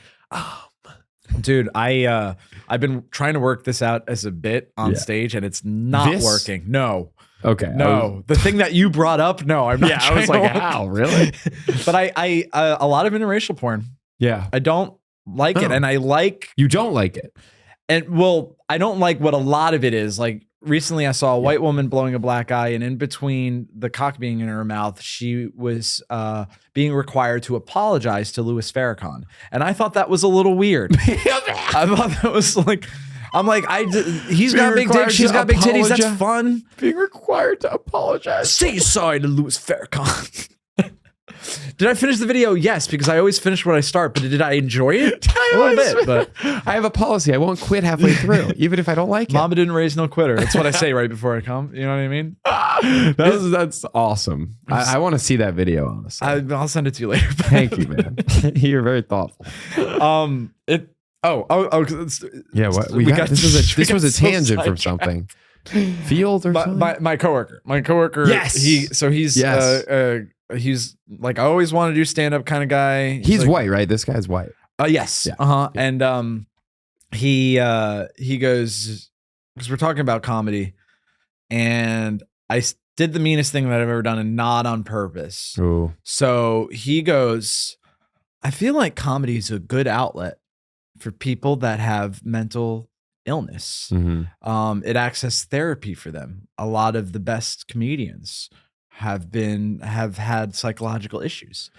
Dude, I've been trying to work this out as a bit on stage, and it's not working. No. Okay. No, the thing that you brought up, no, I'm not. Yeah, I was like, how? Really? But I a lot of interracial porn. Yeah. I don't like it, Oh. and I like, You don't like it. and well, I don't like what a lot of it is. Like recently, I saw a white woman blowing a black guy, and in between the cock being in her mouth, she was being required to apologize to Louis Farrakhan, and I thought that was a little weird. I thought that was like. I'm like, he's got big dick, she's got big titties. That's fun. Being required to apologize. Say sorry to Louis Farrakhan. Did I finish the video? Yes, because I always finish what I start. But did I enjoy it? A little bit. But I have a policy. I won't quit halfway through, even if I don't like it. Mama didn't raise no quitter. That's what I say right before I come. You know what I mean? That's awesome. I want to see that video, honestly. I'll send it to you later. Thank you, man. You're very thoughtful. Yeah, what we got? This was a tangent from something. Field or something. My coworker. Yes. He's like, I always want to do stand up kind of guy. He's like, white, right? This guy's white. Yes. Yeah. And he goes, because we're talking about comedy, and I did the meanest thing that I've ever done, and not on purpose. Ooh. So he goes, I feel like comedy is a good outlet for people that have mental illness. Mm-hmm. It access therapy for them. A lot of the best comedians have had psychological issues.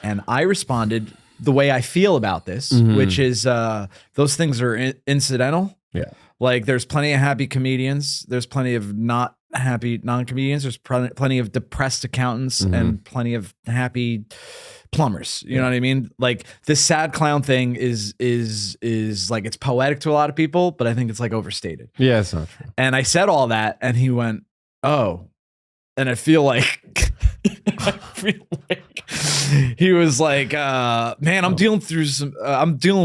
And I responded the way I feel about this, which is those things are incidental. Yeah. Like there's plenty of happy comedians. There's plenty of not happy non-comedians. There's plenty of depressed accountants and plenty of happy plumbers. You know what I mean? Like this sad clown thing is like, it's poetic to a lot of people, but I think it's like overstated. Yeah, it's not true. And I said all that, and he went, "Oh," and I feel like he was like, "Man, I'm dealing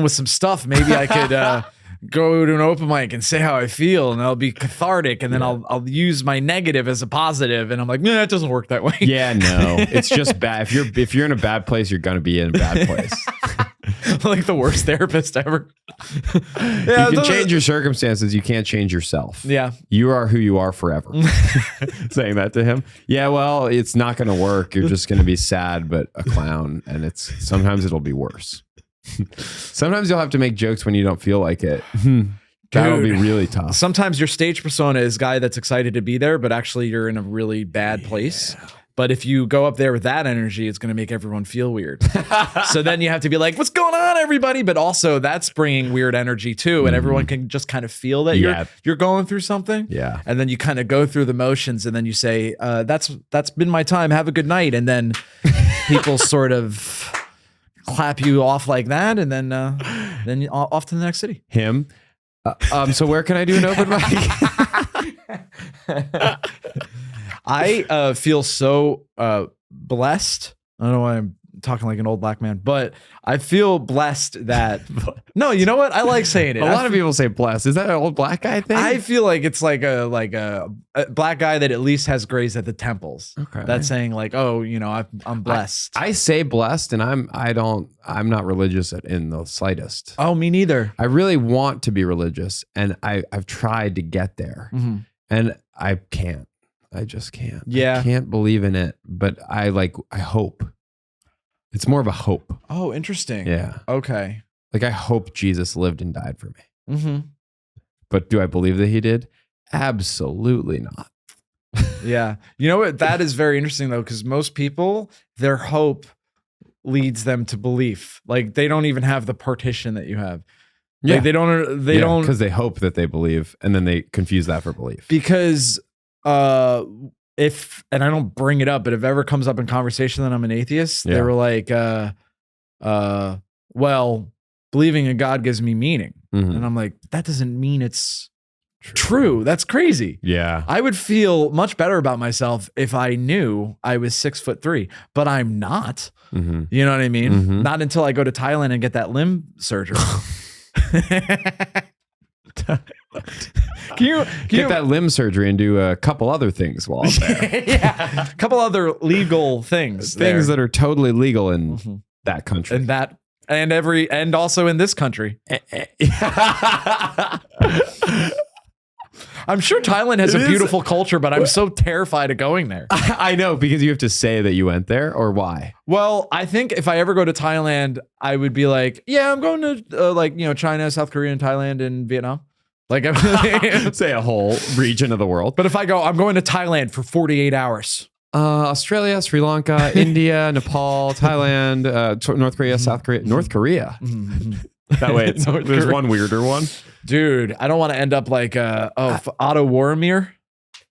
with some stuff. Maybe I could." Go to an open mic and say how I feel, and I'll be cathartic, and then I'll use my negative as a positive, and I'm like, nah, it doesn't work that way. Yeah, no, it's just bad. If you're in a bad place, you're gonna be in a bad place. Like the worst therapist ever. You can change your circumstances. You can't change yourself. Yeah, you are who you are forever. Saying that to him. Yeah, well, it's not gonna work. You're just gonna be sad, but a clown, and sometimes it'll be worse. Sometimes you'll have to make jokes when you don't feel like it. That'll be really tough. Sometimes your stage persona is guy that's excited to be there, but actually you're in a really bad place. But if you go up there with that energy, it's going to make everyone feel weird. So then you have to be like, what's going on, everybody? But also that's bringing weird energy too. And everyone can just kind of feel that you're going through something. Yeah. And then you kind of go through the motions, and then you say, that's been my time. Have a good night. And then people sort of clap you off like that, and then off to the next city. Him. So where can I do an open mic? I feel so blessed. I don't know why I'm talking like an old black man, but I feel blessed that no, you know what? I like saying it. A lot of people say blessed. Is that an old black guy thing? I feel like it's like a black guy that at least has grace at the temples. Okay. That's saying like, oh, I'm blessed. I say blessed, and I'm not religious in the slightest. Oh, me neither. I really want to be religious, and I've tried to get there, and I can't. I just can't. Yeah. I can't believe in it, but I hope. It's more of a hope. Oh, interesting. Yeah. Okay. Like I hope Jesus lived and died for me. Mm-hmm. But do I believe that he did? Absolutely not. Yeah. You know what? That is very interesting though, because most people, their hope leads them to belief. Like they don't even have the partition that you have. Yeah. Like, they don't because they hope that they believe, and then they confuse that for belief. Because if, and I don't bring it up, but if it ever comes up in conversation that I'm an atheist, they were like, well, believing in God gives me meaning. And I'm like, that doesn't mean it's true. That's crazy. Yeah. I would feel much better about myself if I knew I was 6'3", but I'm not. You know what I mean? Not until I go to Thailand and get that limb surgery. Can you get that limb surgery and do a couple other things while I'm there? Yeah, a couple other legal things that are totally legal in that country, and also in this country. I'm sure Thailand has a beautiful culture, but I'm so terrified of going there. I know, because you have to say that you went there, or why? Well, I think if I ever go to Thailand, I would be like, yeah, I'm going to China, South Korea, and Thailand, and Vietnam. Like, say a whole region of the world. But if I go, I'm going to Thailand for 48 hours. Australia, Sri Lanka, India, Nepal, Thailand, North Korea, South Korea, North Korea. That way, there's one weirder one. Dude, I don't want to end up like Otto Warmbier.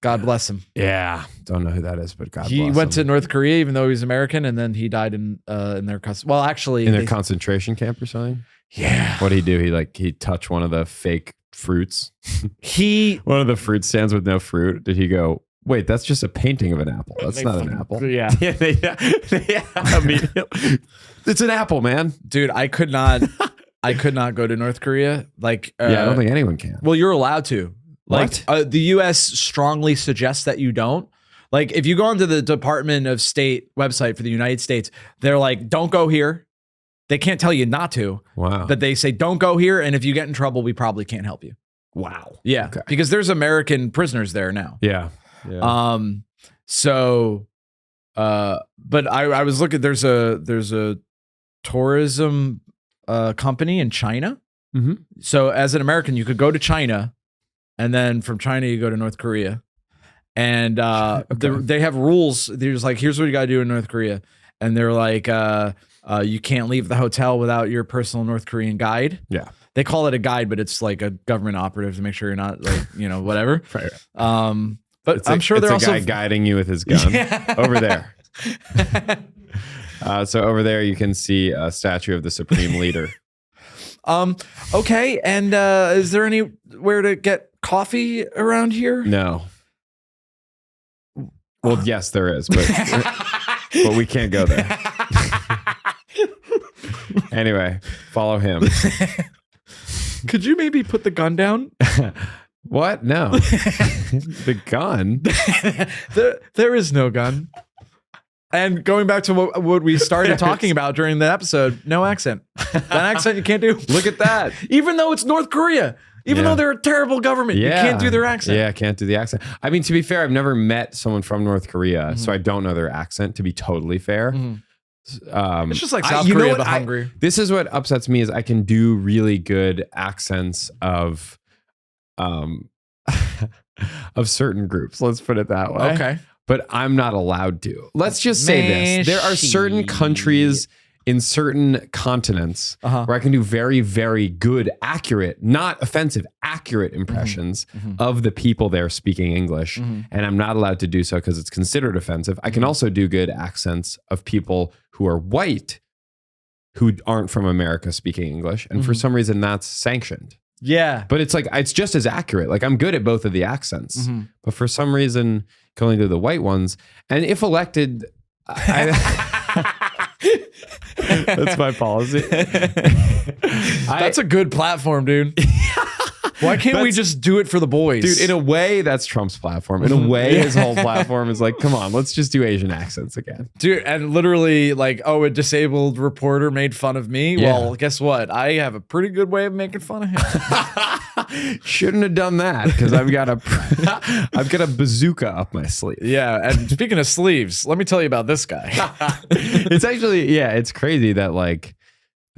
God bless him. Yeah, don't know who that is, but God bless him. He went to North Korea, even though he was American, and then he died in their well, actually, in their concentration camp or something. Yeah. What did he do? He touched one of the fake fruits. One of the fruit stands with no fruit. Did he go, wait, that's just a painting of an apple. That's not an apple. Yeah. Immediately. It's an apple, man. Dude, I could not go to North Korea. Like, I don't think anyone can. Well, you're allowed to. Like, the U.S. strongly suggests that you don't. Like, if you go onto the Department of State website for the United States, they're like, don't go here. They can't tell you not to. Wow. But they say, don't go here. And if you get in trouble, we probably can't help you. Wow. Yeah. Okay. Because there's American prisoners there now. Yeah. But I was looking, there's a tourism company in China. So as an American, you could go to China, and then from China, you go to North Korea. And they have rules. They're just like, here's what you got to do in North Korea. And they're like, you can't leave the hotel without your personal North Korean guide. Yeah. They call it a guide, but it's like a government operative to make sure you're not like, whatever. Right. But I'm sure they're also a guy guiding you with his gun over there. So over there, you can see a statue of the supreme leader. Okay. And is there anywhere to get coffee around here? No. Well, yes, there is, but we can't go there. Anyway, follow him. Could you maybe put the gun down? What? No. The gun? There is no gun. And going back to what we started talking about during the episode, no accent. That accent you can't do. Look at that. Even though it's North Korea. Even though they're a terrible government, you can't do their accent. Yeah, can't do the accent. I mean, to be fair, I've never met someone from North Korea, so I don't know their accent, to be totally fair. It's just like South Korea, but hungry. This is what upsets me is I can do really good accents of certain groups. Let's put it that way. Okay. But I'm not allowed to. Let's just say this. There are certain countries in certain continents where I can do very, very good, accurate, not offensive, accurate impressions of the people there speaking English. And I'm not allowed to do so because it's considered offensive. I can also do good accents of people who are white who aren't from America speaking English. And for some reason, that's sanctioned. Yeah. But it's like, it's just as accurate. Like, I'm good at both of the accents. But for some reason, I can only do the white ones. And if elected, that's my policy. That's a good platform, dude. Why can't we just do it for the boys? Dude, in a way, that's Trump's platform. In a way, his whole platform is like, come on, let's just do Asian accents again. Dude, and literally like, oh, a disabled reporter made fun of me. Yeah. Well, guess what? I have a pretty good way of making fun of him. Shouldn't have done that because I've got a bazooka up my sleeve. Yeah, and speaking of sleeves, let me tell you about this guy. It's actually, it's crazy that like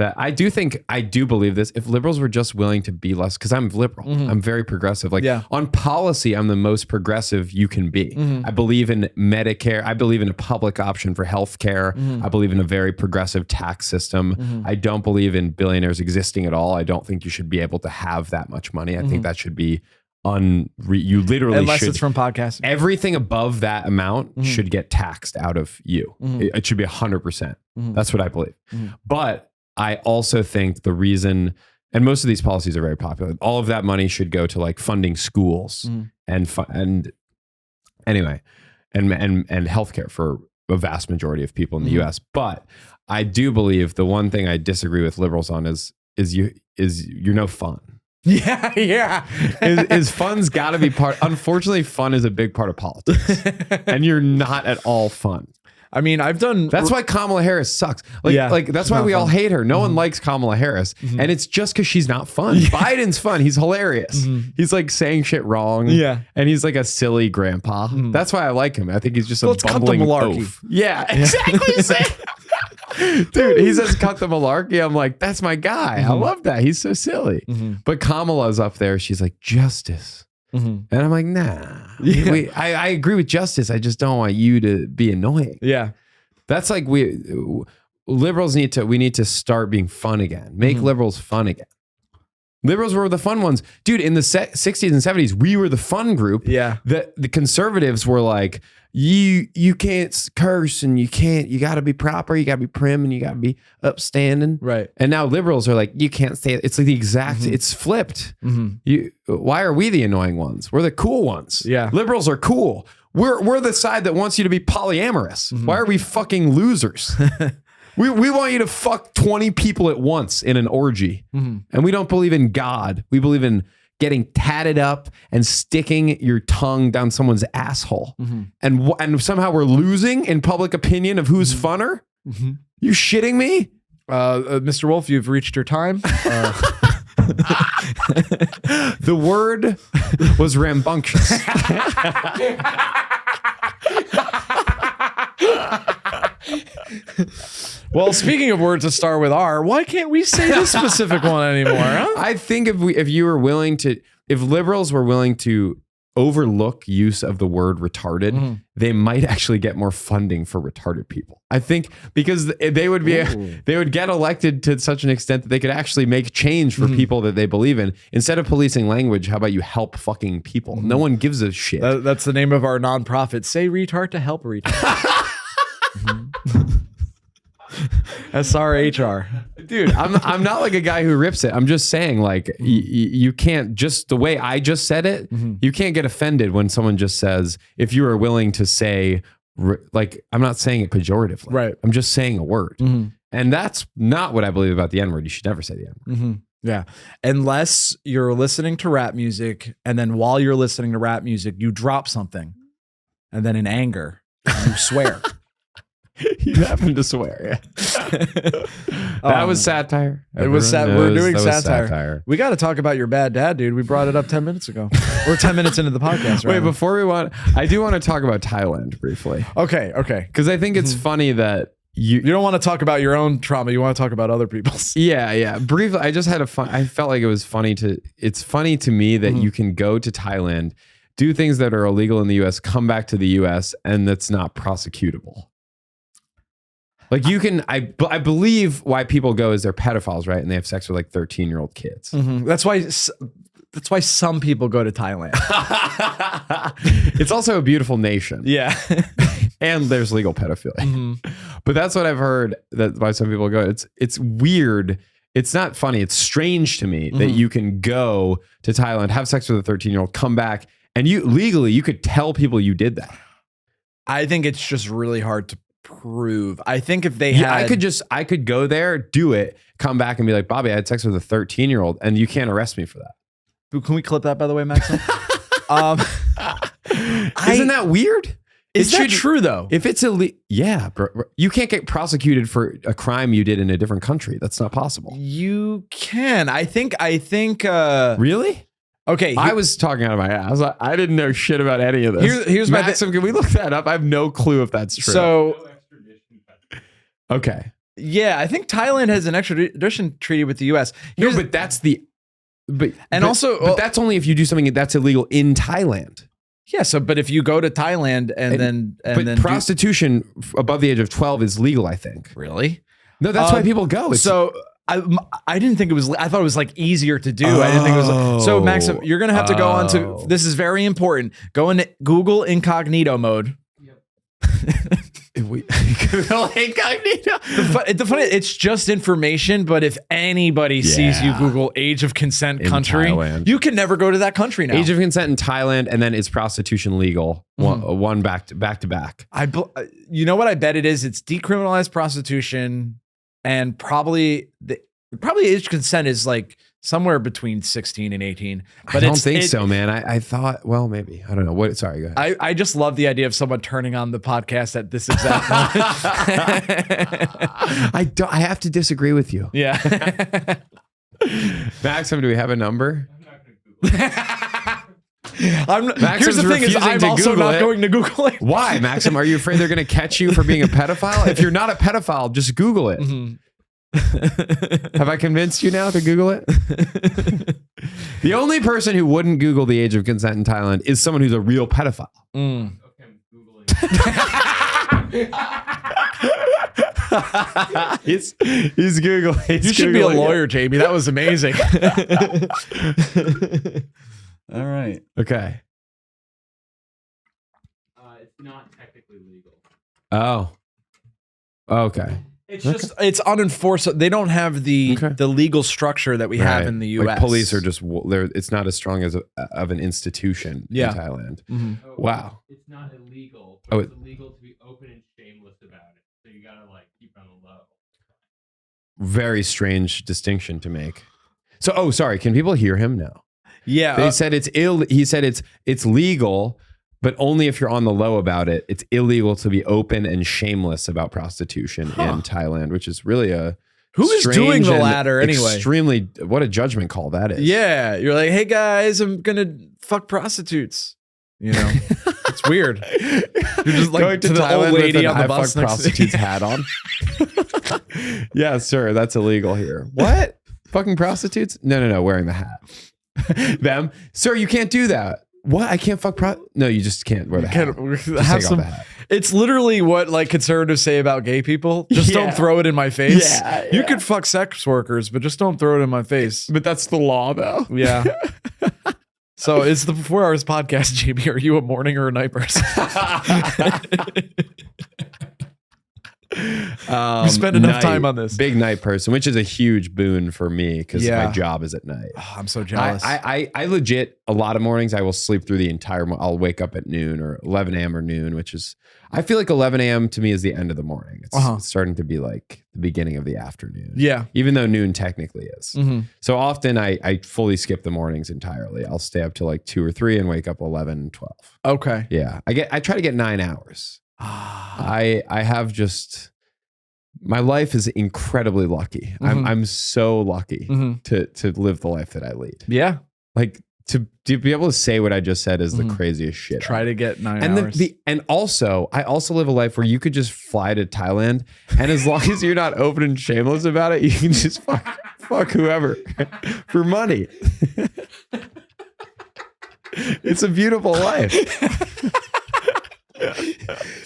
that I do believe this. If liberals were just willing to be less, because I'm liberal, I'm very progressive. Like on policy, I'm the most progressive you can be. I believe in Medicare. I believe in a public option for healthcare. I believe in a very progressive tax system. I don't believe in billionaires existing at all. I don't think you should be able to have that much money. I think that should be you literally Unless should, it's from podcasting. everything above that amount should get taxed out of you. It should be 100%. That's what I believe. But I also think the reason, and most of these policies are very popular, all of that money should go to like funding schools and healthcare for a vast majority of people in the US. But I do believe the one thing I disagree with liberals on is you're no fun. Yeah. Is fun's got to be part. Unfortunately, fun is a big part of politics, and you're not at all fun. I mean, That's why Kamala Harris sucks. Like that's why we all hate her. No one likes Kamala Harris, and it's just because she's not fun. Biden's fun. He's hilarious. He's like saying shit wrong. Yeah, and he's like a silly grandpa. That's why I like him. I think he's just a bumbling oaf. Yeah, exactly. Dude, he says cut the malarkey. I'm like, that's my guy. I love that. He's so silly. But Kamala's up there. She's like, justice. And I'm like, nah. I agree with justice. I just don't want you to be annoying. Yeah. That's like liberals need to start being fun again. Make liberals fun again. Liberals were the fun ones. Dude, in the 60s and 70s, we were the fun group. Yeah. The conservatives were like, you can't curse and you got to be proper, you got to be prim, and you got to be upstanding. Right. And now liberals are like, you can't say it. It's like the exact, it's flipped. Why are we the annoying ones? We're the cool ones. Yeah. Liberals are cool. We're the side that wants you to be polyamorous. Why are we fucking losers? We want you to fuck 20 people at once in an orgy. And we don't believe in God. We believe in getting tatted up and sticking your tongue down someone's asshole. And somehow we're losing in public opinion of who's funner? You shitting me? Mr. Wolf, you've reached your time. The word was rambunctious. Well, speaking of words that start with R, why can't we say this specific one anymore? Huh? I think if liberals were willing to overlook use of the word retarded, they might actually get more funding for retarded people. I think because they would get elected to such an extent that they could actually make change for people that they believe in. Instead of policing language, how about you help fucking people? No one gives a shit. That's the name of our nonprofit. Say retard to help retard. SRHR. Dude, I'm not like a guy who rips it. I'm just saying, like, you can't, just the way I just said it, you can't get offended when someone just says, if you are willing to say, like, I'm not saying it pejoratively. Right. I'm just saying a word. And that's not what I believe about the N-word. You should never say the N-word. Yeah. Unless you're listening to rap music, and then while you're listening to rap music, you drop something, and then in anger, you swear. You happen to swear, yeah. That was satire. We're doing satire. We got to talk about your bad dad, dude. We brought it up 10 minutes ago. Or 10 minutes into the podcast. Wait, before I do want to talk about Thailand briefly. Okay. Because I think it's funny that you don't want to talk about your own trauma. You want to talk about other people's. Yeah. Briefly, I just had I felt like it's funny to me that you can go to Thailand, do things that are illegal in the US, come back to the US, and that's not prosecutable. Like you can, I believe why people go is they're pedophiles, right? And they have sex with like 13-year-old kids. That's why some people go to Thailand. It's also a beautiful nation. Yeah. And there's legal pedophilia. But that's what I've heard, that why some people go. It's weird. It's not funny. It's strange to me that you can go to Thailand, have sex with a 13-year-old, come back, and you could tell people you did that. I think it's just really hard to prove. I think if they I could go there, do it, come back and be like, Bobby, I had sex with a 13-year-old, and you can't arrest me for that. Can we clip that, by the way, Maxim? Isn't that weird? Is that true though? If it's illegal, yeah, bro, you can't get prosecuted for a crime you did in a different country. That's not possible. You can. I think. Really? Okay, I was talking out of my ass. I didn't know shit about any of this. Here's Maxim, can we look that up? I have no clue if that's true. So, okay. Yeah, I think Thailand has an extradition treaty with the U.S. No, but that's the. But that's only if you do something that's illegal in Thailand. Yeah. So, but if you go to Thailand and prostitution above the age of 12 is legal, I think. Really? No, that's why people go. I didn't think it was. I thought it was like easier to do. I didn't think it was. So, Maxim, you're gonna have to go on to. This is very important. Go into Google incognito mode. Google incognito. It's just information, but if anybody sees you Google age of consent country, Thailand. You can never go to that country now. Age of consent in Thailand, and then is prostitution legal? One back to back. You know what I bet it is? It's decriminalized prostitution, and probably age of consent is like somewhere between 16 and 18. But I don't think so, man. I thought, well, maybe. I don't know. What? Sorry, go ahead. I just love the idea of someone turning on the podcast at this exact moment. I have to disagree with you. Yeah. Maxim, do we have a number? Here's the thing: I'm also not going to Google it. Why, Maxim? Are you afraid they're going to catch you for being a pedophile? If you're not a pedophile, just Google it. Mm-hmm. Have I convinced you now to Google it? The only person who wouldn't Google the age of consent in Thailand is someone who's a real pedophile. Okay, I'm Googling. He's Googling. You should be a lawyer, Jamie. That was amazing. All right. Okay. It's not technically legal. Oh. Okay. It's just it's unenforceable. They don't have the legal structure that we have in the U.S. Like police are just it's not as strong as of an institution in Thailand. Mm-hmm. Wow. It's not illegal, but it's illegal to be open and shameless about it. So you gotta like keep on the low. Very strange distinction to make. So, sorry. Can people hear him now? Yeah. They said it's He said it's legal, but only if you're on the low about it. It's illegal to be open and shameless about prostitution in Thailand, which is really who is doing the latter anyway? Extremely, what a judgment call that is. Yeah, you're like, hey guys, I'm gonna fuck prostitutes. You know, it's weird. You're just like going to the old lady on the bus fuck prostitute's hat on. Yeah, sir, that's illegal here. What? Fucking prostitutes? No, wearing the hat. Them, sir, you can't do that. What? I can't fuck No, you just can't wear the hat. Have some, the hat. It's literally what like conservatives say about gay people. Just don't throw it in my face. Yeah. You could fuck sex workers, but just don't throw it in my face. But that's the law, though. Yeah. So it's the 4 Hours podcast, JB. Are you a morning or a night person? We spend enough time on this. Big night person, which is a huge boon for me because my job is at night. Oh, I'm so jealous. I legit, a lot of mornings, I will sleep through the entire I'll wake up at noon or 11 a.m. or noon, which is, I feel like 11 a.m. to me is the end of the morning. It's starting to be like the beginning of the afternoon. Yeah. Even though noon technically is. Mm-hmm. So often I fully skip the mornings entirely. I'll stay up till like 2 or 3 and wake up 11, 12. Okay. Yeah. I try to get 9 hours. I have just, my life is incredibly lucky. Mm-hmm. I'm so lucky to live the life that I lead. Yeah. Like to be able to say what I just said is the craziest shit. Try to get 9 hours. And also, I also live a life where you could just fly to Thailand, and as long as you're not open and shameless about it, you can just fuck whoever for money. It's a beautiful life.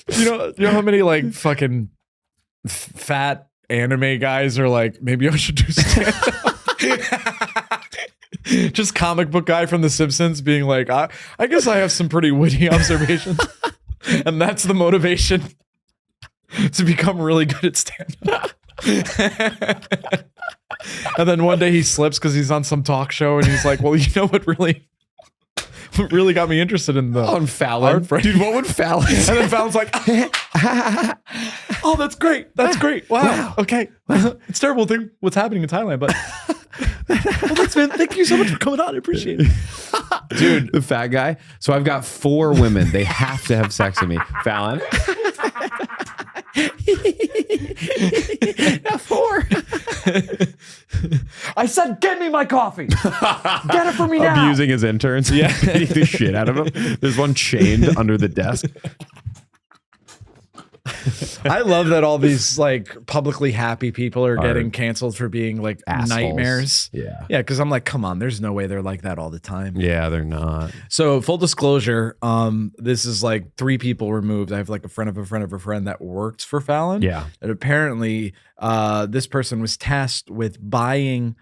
You know how many like fucking fat anime guys are like, maybe I should do stand-up. Just comic book guy from The Simpsons being like, I guess I have some pretty witty observations. And that's the motivation to become really good at stand-up. And then one day he slips because he's on some talk show and he's like, well, you know what really got me interested in the on Fallon. Dude, what would Fallon say? And then Fallon's like, oh, that's great. That's great. Wow. Okay. It's terrible thing what's happening in Thailand, but well, thanks, man. Thank you so much for coming on. I appreciate it. Dude, the fat guy. So I've got 4 women. They have to have sex with me. Fallon. 4. I said, get me my coffee. Get it for me now. Abusing his interns. Yeah. Beating the shit out of him. There's one chained under the desk. I love that all these like publicly happy people are getting canceled for being like assholes. Nightmares. Yeah. Yeah, because I'm like, come on, there's no way they're like that all the time. Yeah, they're not. So full disclosure, this is like 3 people removed. I have like a friend of a friend of a friend that works for Fallon. Yeah. And apparently this person was tasked with buying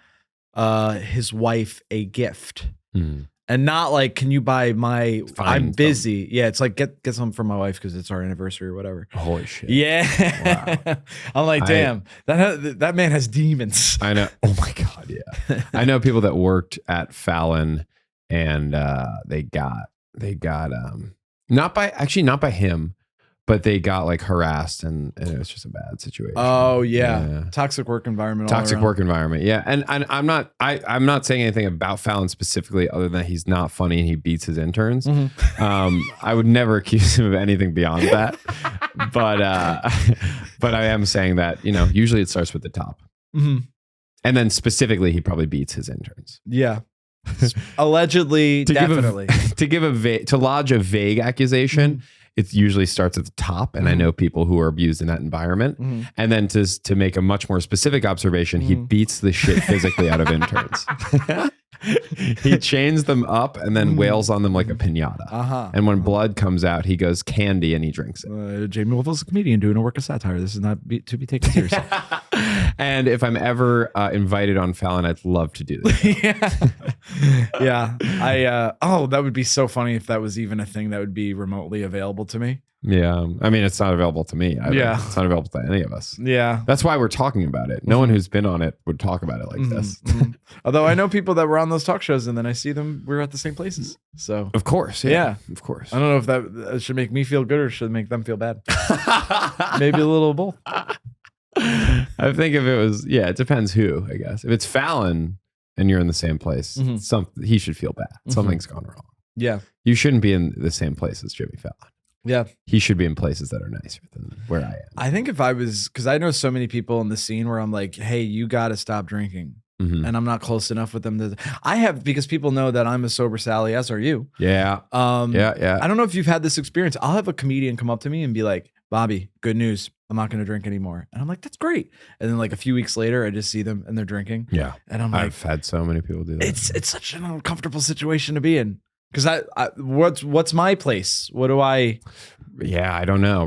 his wife a gift. And not like, can you buy my, I'm busy. Yeah, it's like, get something for my wife because it's our anniversary or whatever. Holy shit. Yeah. Wow. I'm like, damn, that man has demons. I know. Oh my God, yeah. I know people that worked at Fallon and they got not by him, but they got like harassed and it was just a bad situation. Oh yeah. Toxic work environment. Toxic work environment. Yeah. And I'm not saying anything about Fallon specifically other than he's not funny and he beats his interns. I would never accuse him of anything beyond that. But I am saying that, usually it starts with the top. And then specifically he probably beats his interns. Yeah. Allegedly, definitely. To lodge a vague accusation, it usually starts at the top, and I know people who are abused in that environment. And then to make a much more specific observation, he beats the shit physically out of interns. He chains them up and then wails on them like a piñata. And when blood comes out, he goes candy and he drinks it. Jamie Wolf's a comedian doing a work of satire. This is not to be taken seriously. And if I'm ever invited on Fallon, I'd love to do that. Yeah. That would be so funny if that was even a thing that would be remotely available to me. Yeah. I mean, it's not available to me. Yeah. It's not available to any of us. Yeah. That's why we're talking about it. No one who's been on it would talk about it like this. Although I know people that were on those talk shows and then I see them, we're at the same places. So of course. Yeah. Of course. I don't know if that should make me feel good or should make them feel bad. Maybe a little of both. I think if it was, it depends who, I guess. If it's Fallon and you're in the same place, he should feel bad. Something's gone wrong. Yeah. You shouldn't be in the same place as Jimmy Fallon. Yeah. He should be in places that are nicer than where I am. I think if I was, because I know so many people in the scene where I'm like, hey, you got to stop drinking. And I'm not close enough with them because people know that I'm a sober Sally, as are you. Yeah. Yeah. I don't know if you've had this experience. I'll have a comedian come up to me and be like, Bobby, good news. I'm not going to drink anymore. And I'm like, that's great. And then like a few weeks later, I just see them and they're drinking. Yeah. And I'm like, I've had so many people do that. It's such an uncomfortable situation to be in. Because what's my place? What do I? Yeah, I don't know.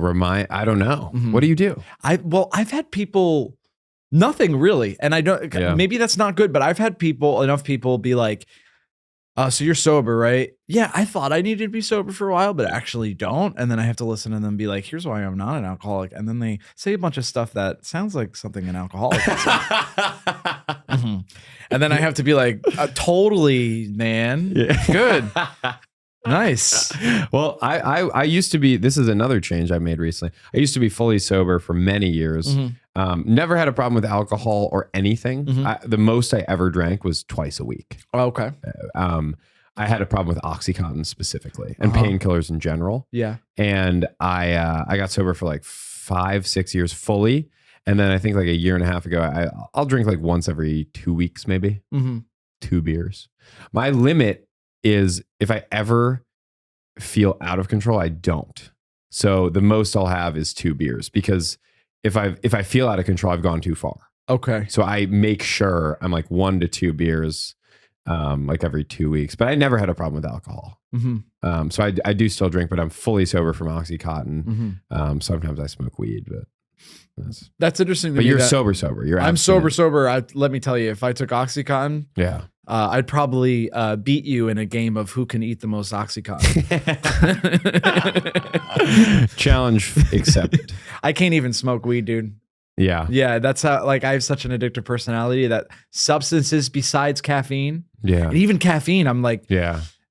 I don't know. What do you do? I've had people, nothing really, and I don't. Yeah. Maybe that's not good, but I've had enough people be like, "So you're sober, right?" Yeah, I thought I needed to be sober for a while, but I actually don't. And then I have to listen to them be like, "Here's why I'm not an alcoholic," and then they say a bunch of stuff that sounds like something an alcoholic would say. And then I have to be like, totally, man. Yeah. Good. Nice. Well, I used to be, this is another change I made recently. I used to be fully sober for many years. Never had a problem with alcohol or anything. The most I ever drank was twice a week. Oh, okay. I had a problem with OxyContin specifically and painkillers in general. Yeah. And I got sober for like 5-6 years fully. And then I think like a year and a half ago, I'll drink like once every 2 weeks, maybe 2 beers. My limit is if I ever feel out of control, I don't. So the most I'll have is 2 beers because if I feel out of control, I've gone too far. Okay. So I make sure I'm like 1 to 2 beers like every 2 weeks, but I never had a problem with alcohol. So I do still drink, but I'm fully sober from OxyContin. Sometimes I smoke weed, but that's interesting. But you're sober. I'm sober. Let me tell you, if I took OxyContin, I'd probably beat you in a game of who can eat the most OxyContin. Challenge accepted. I can't even smoke weed, dude. Yeah. That's how, like, I have such an addictive personality that substances besides caffeine, and even caffeine, I'm like,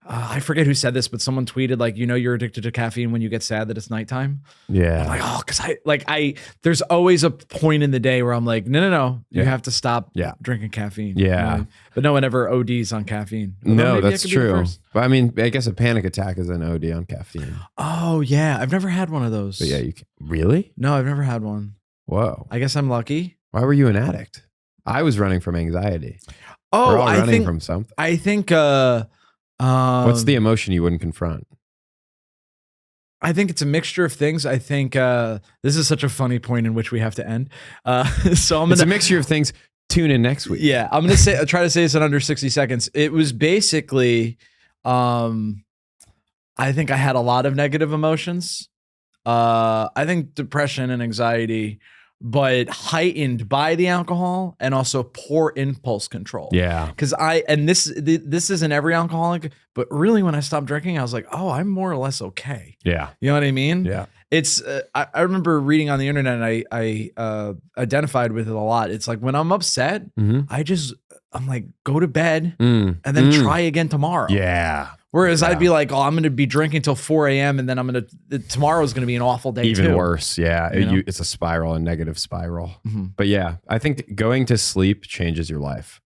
I forget who said this, but someone tweeted like, you're addicted to caffeine when you get sad that it's nighttime. Yeah. I'm like, because there's always a point in the day where I'm like, no, you have to stop drinking caffeine. Yeah. But no one ever ODs on caffeine. No, that's true. But I mean, I guess a panic attack is an OD on caffeine. Oh yeah. I've never had one of those. But yeah, you can, really? No, I've never had one. Whoa. I guess I'm lucky. Why were you an addict? I was running from anxiety. Oh, we're all running from something. I think, what's the emotion you wouldn't confront? I think it's a mixture of things. I think this is such a funny point in which we have to end. So I'm It's a gonna, mixture of things. Tune in next week. yeah, I'm gonna try to say this in under 60 seconds. It was basically, I think I had a lot of negative emotions. I think depression and anxiety, but heightened by the alcohol and also poor impulse control. Yeah. Because this isn't every alcoholic, but really when I stopped drinking, I was like, oh, I'm more or less okay. Yeah. You know what I mean? Yeah. It's I remember reading on the internet, and I identified with it a lot. It's like when I'm upset, I'm like, go to bed and then try again tomorrow. Yeah. Whereas I'd be like, oh, I'm going to be drinking till 4 a.m. and then tomorrow's going to be an awful day Even too. worse. Yeah. You know? It's a spiral, a negative spiral. But yeah, I think going to sleep changes your life.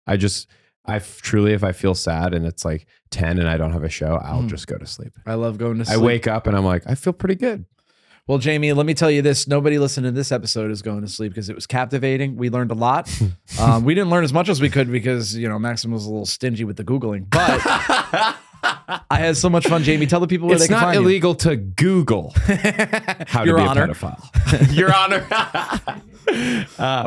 Truly, if I feel sad and it's like 10 and I don't have a show, I'll just go to sleep. I love going to sleep. I wake up and I'm like, I feel pretty good. Well, Jamie, let me tell you this. Nobody listening to this episode is going to sleep because it was captivating. We learned a lot. We didn't learn as much as we could because, Maxim was a little stingy with the Googling. But I had so much fun, Jamie. Tell the people where they can find you. It's not illegal to Google how Your to be Honor. a pedophile. Your Honor.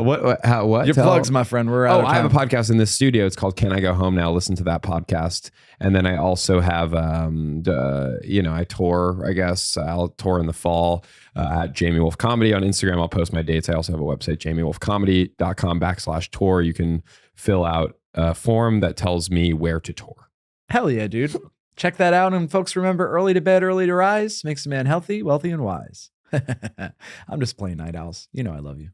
What? Your plugs, my friend. We're out of I have a time. podcast in this studio. It's called Can I Go Home Now? Listen to that podcast. And then I also have, I tour, I guess. I'll tour in the fall at Jamie Wolf Comedy on Instagram. I'll post my dates. I also have a website, jamiewolfcomedy.com/tour. You can fill out a form that tells me where to tour. Hell yeah, dude. Check that out. And folks, remember, early to bed, early to rise makes a man healthy, wealthy, and wise. I'm just playing Night Owls. I love you.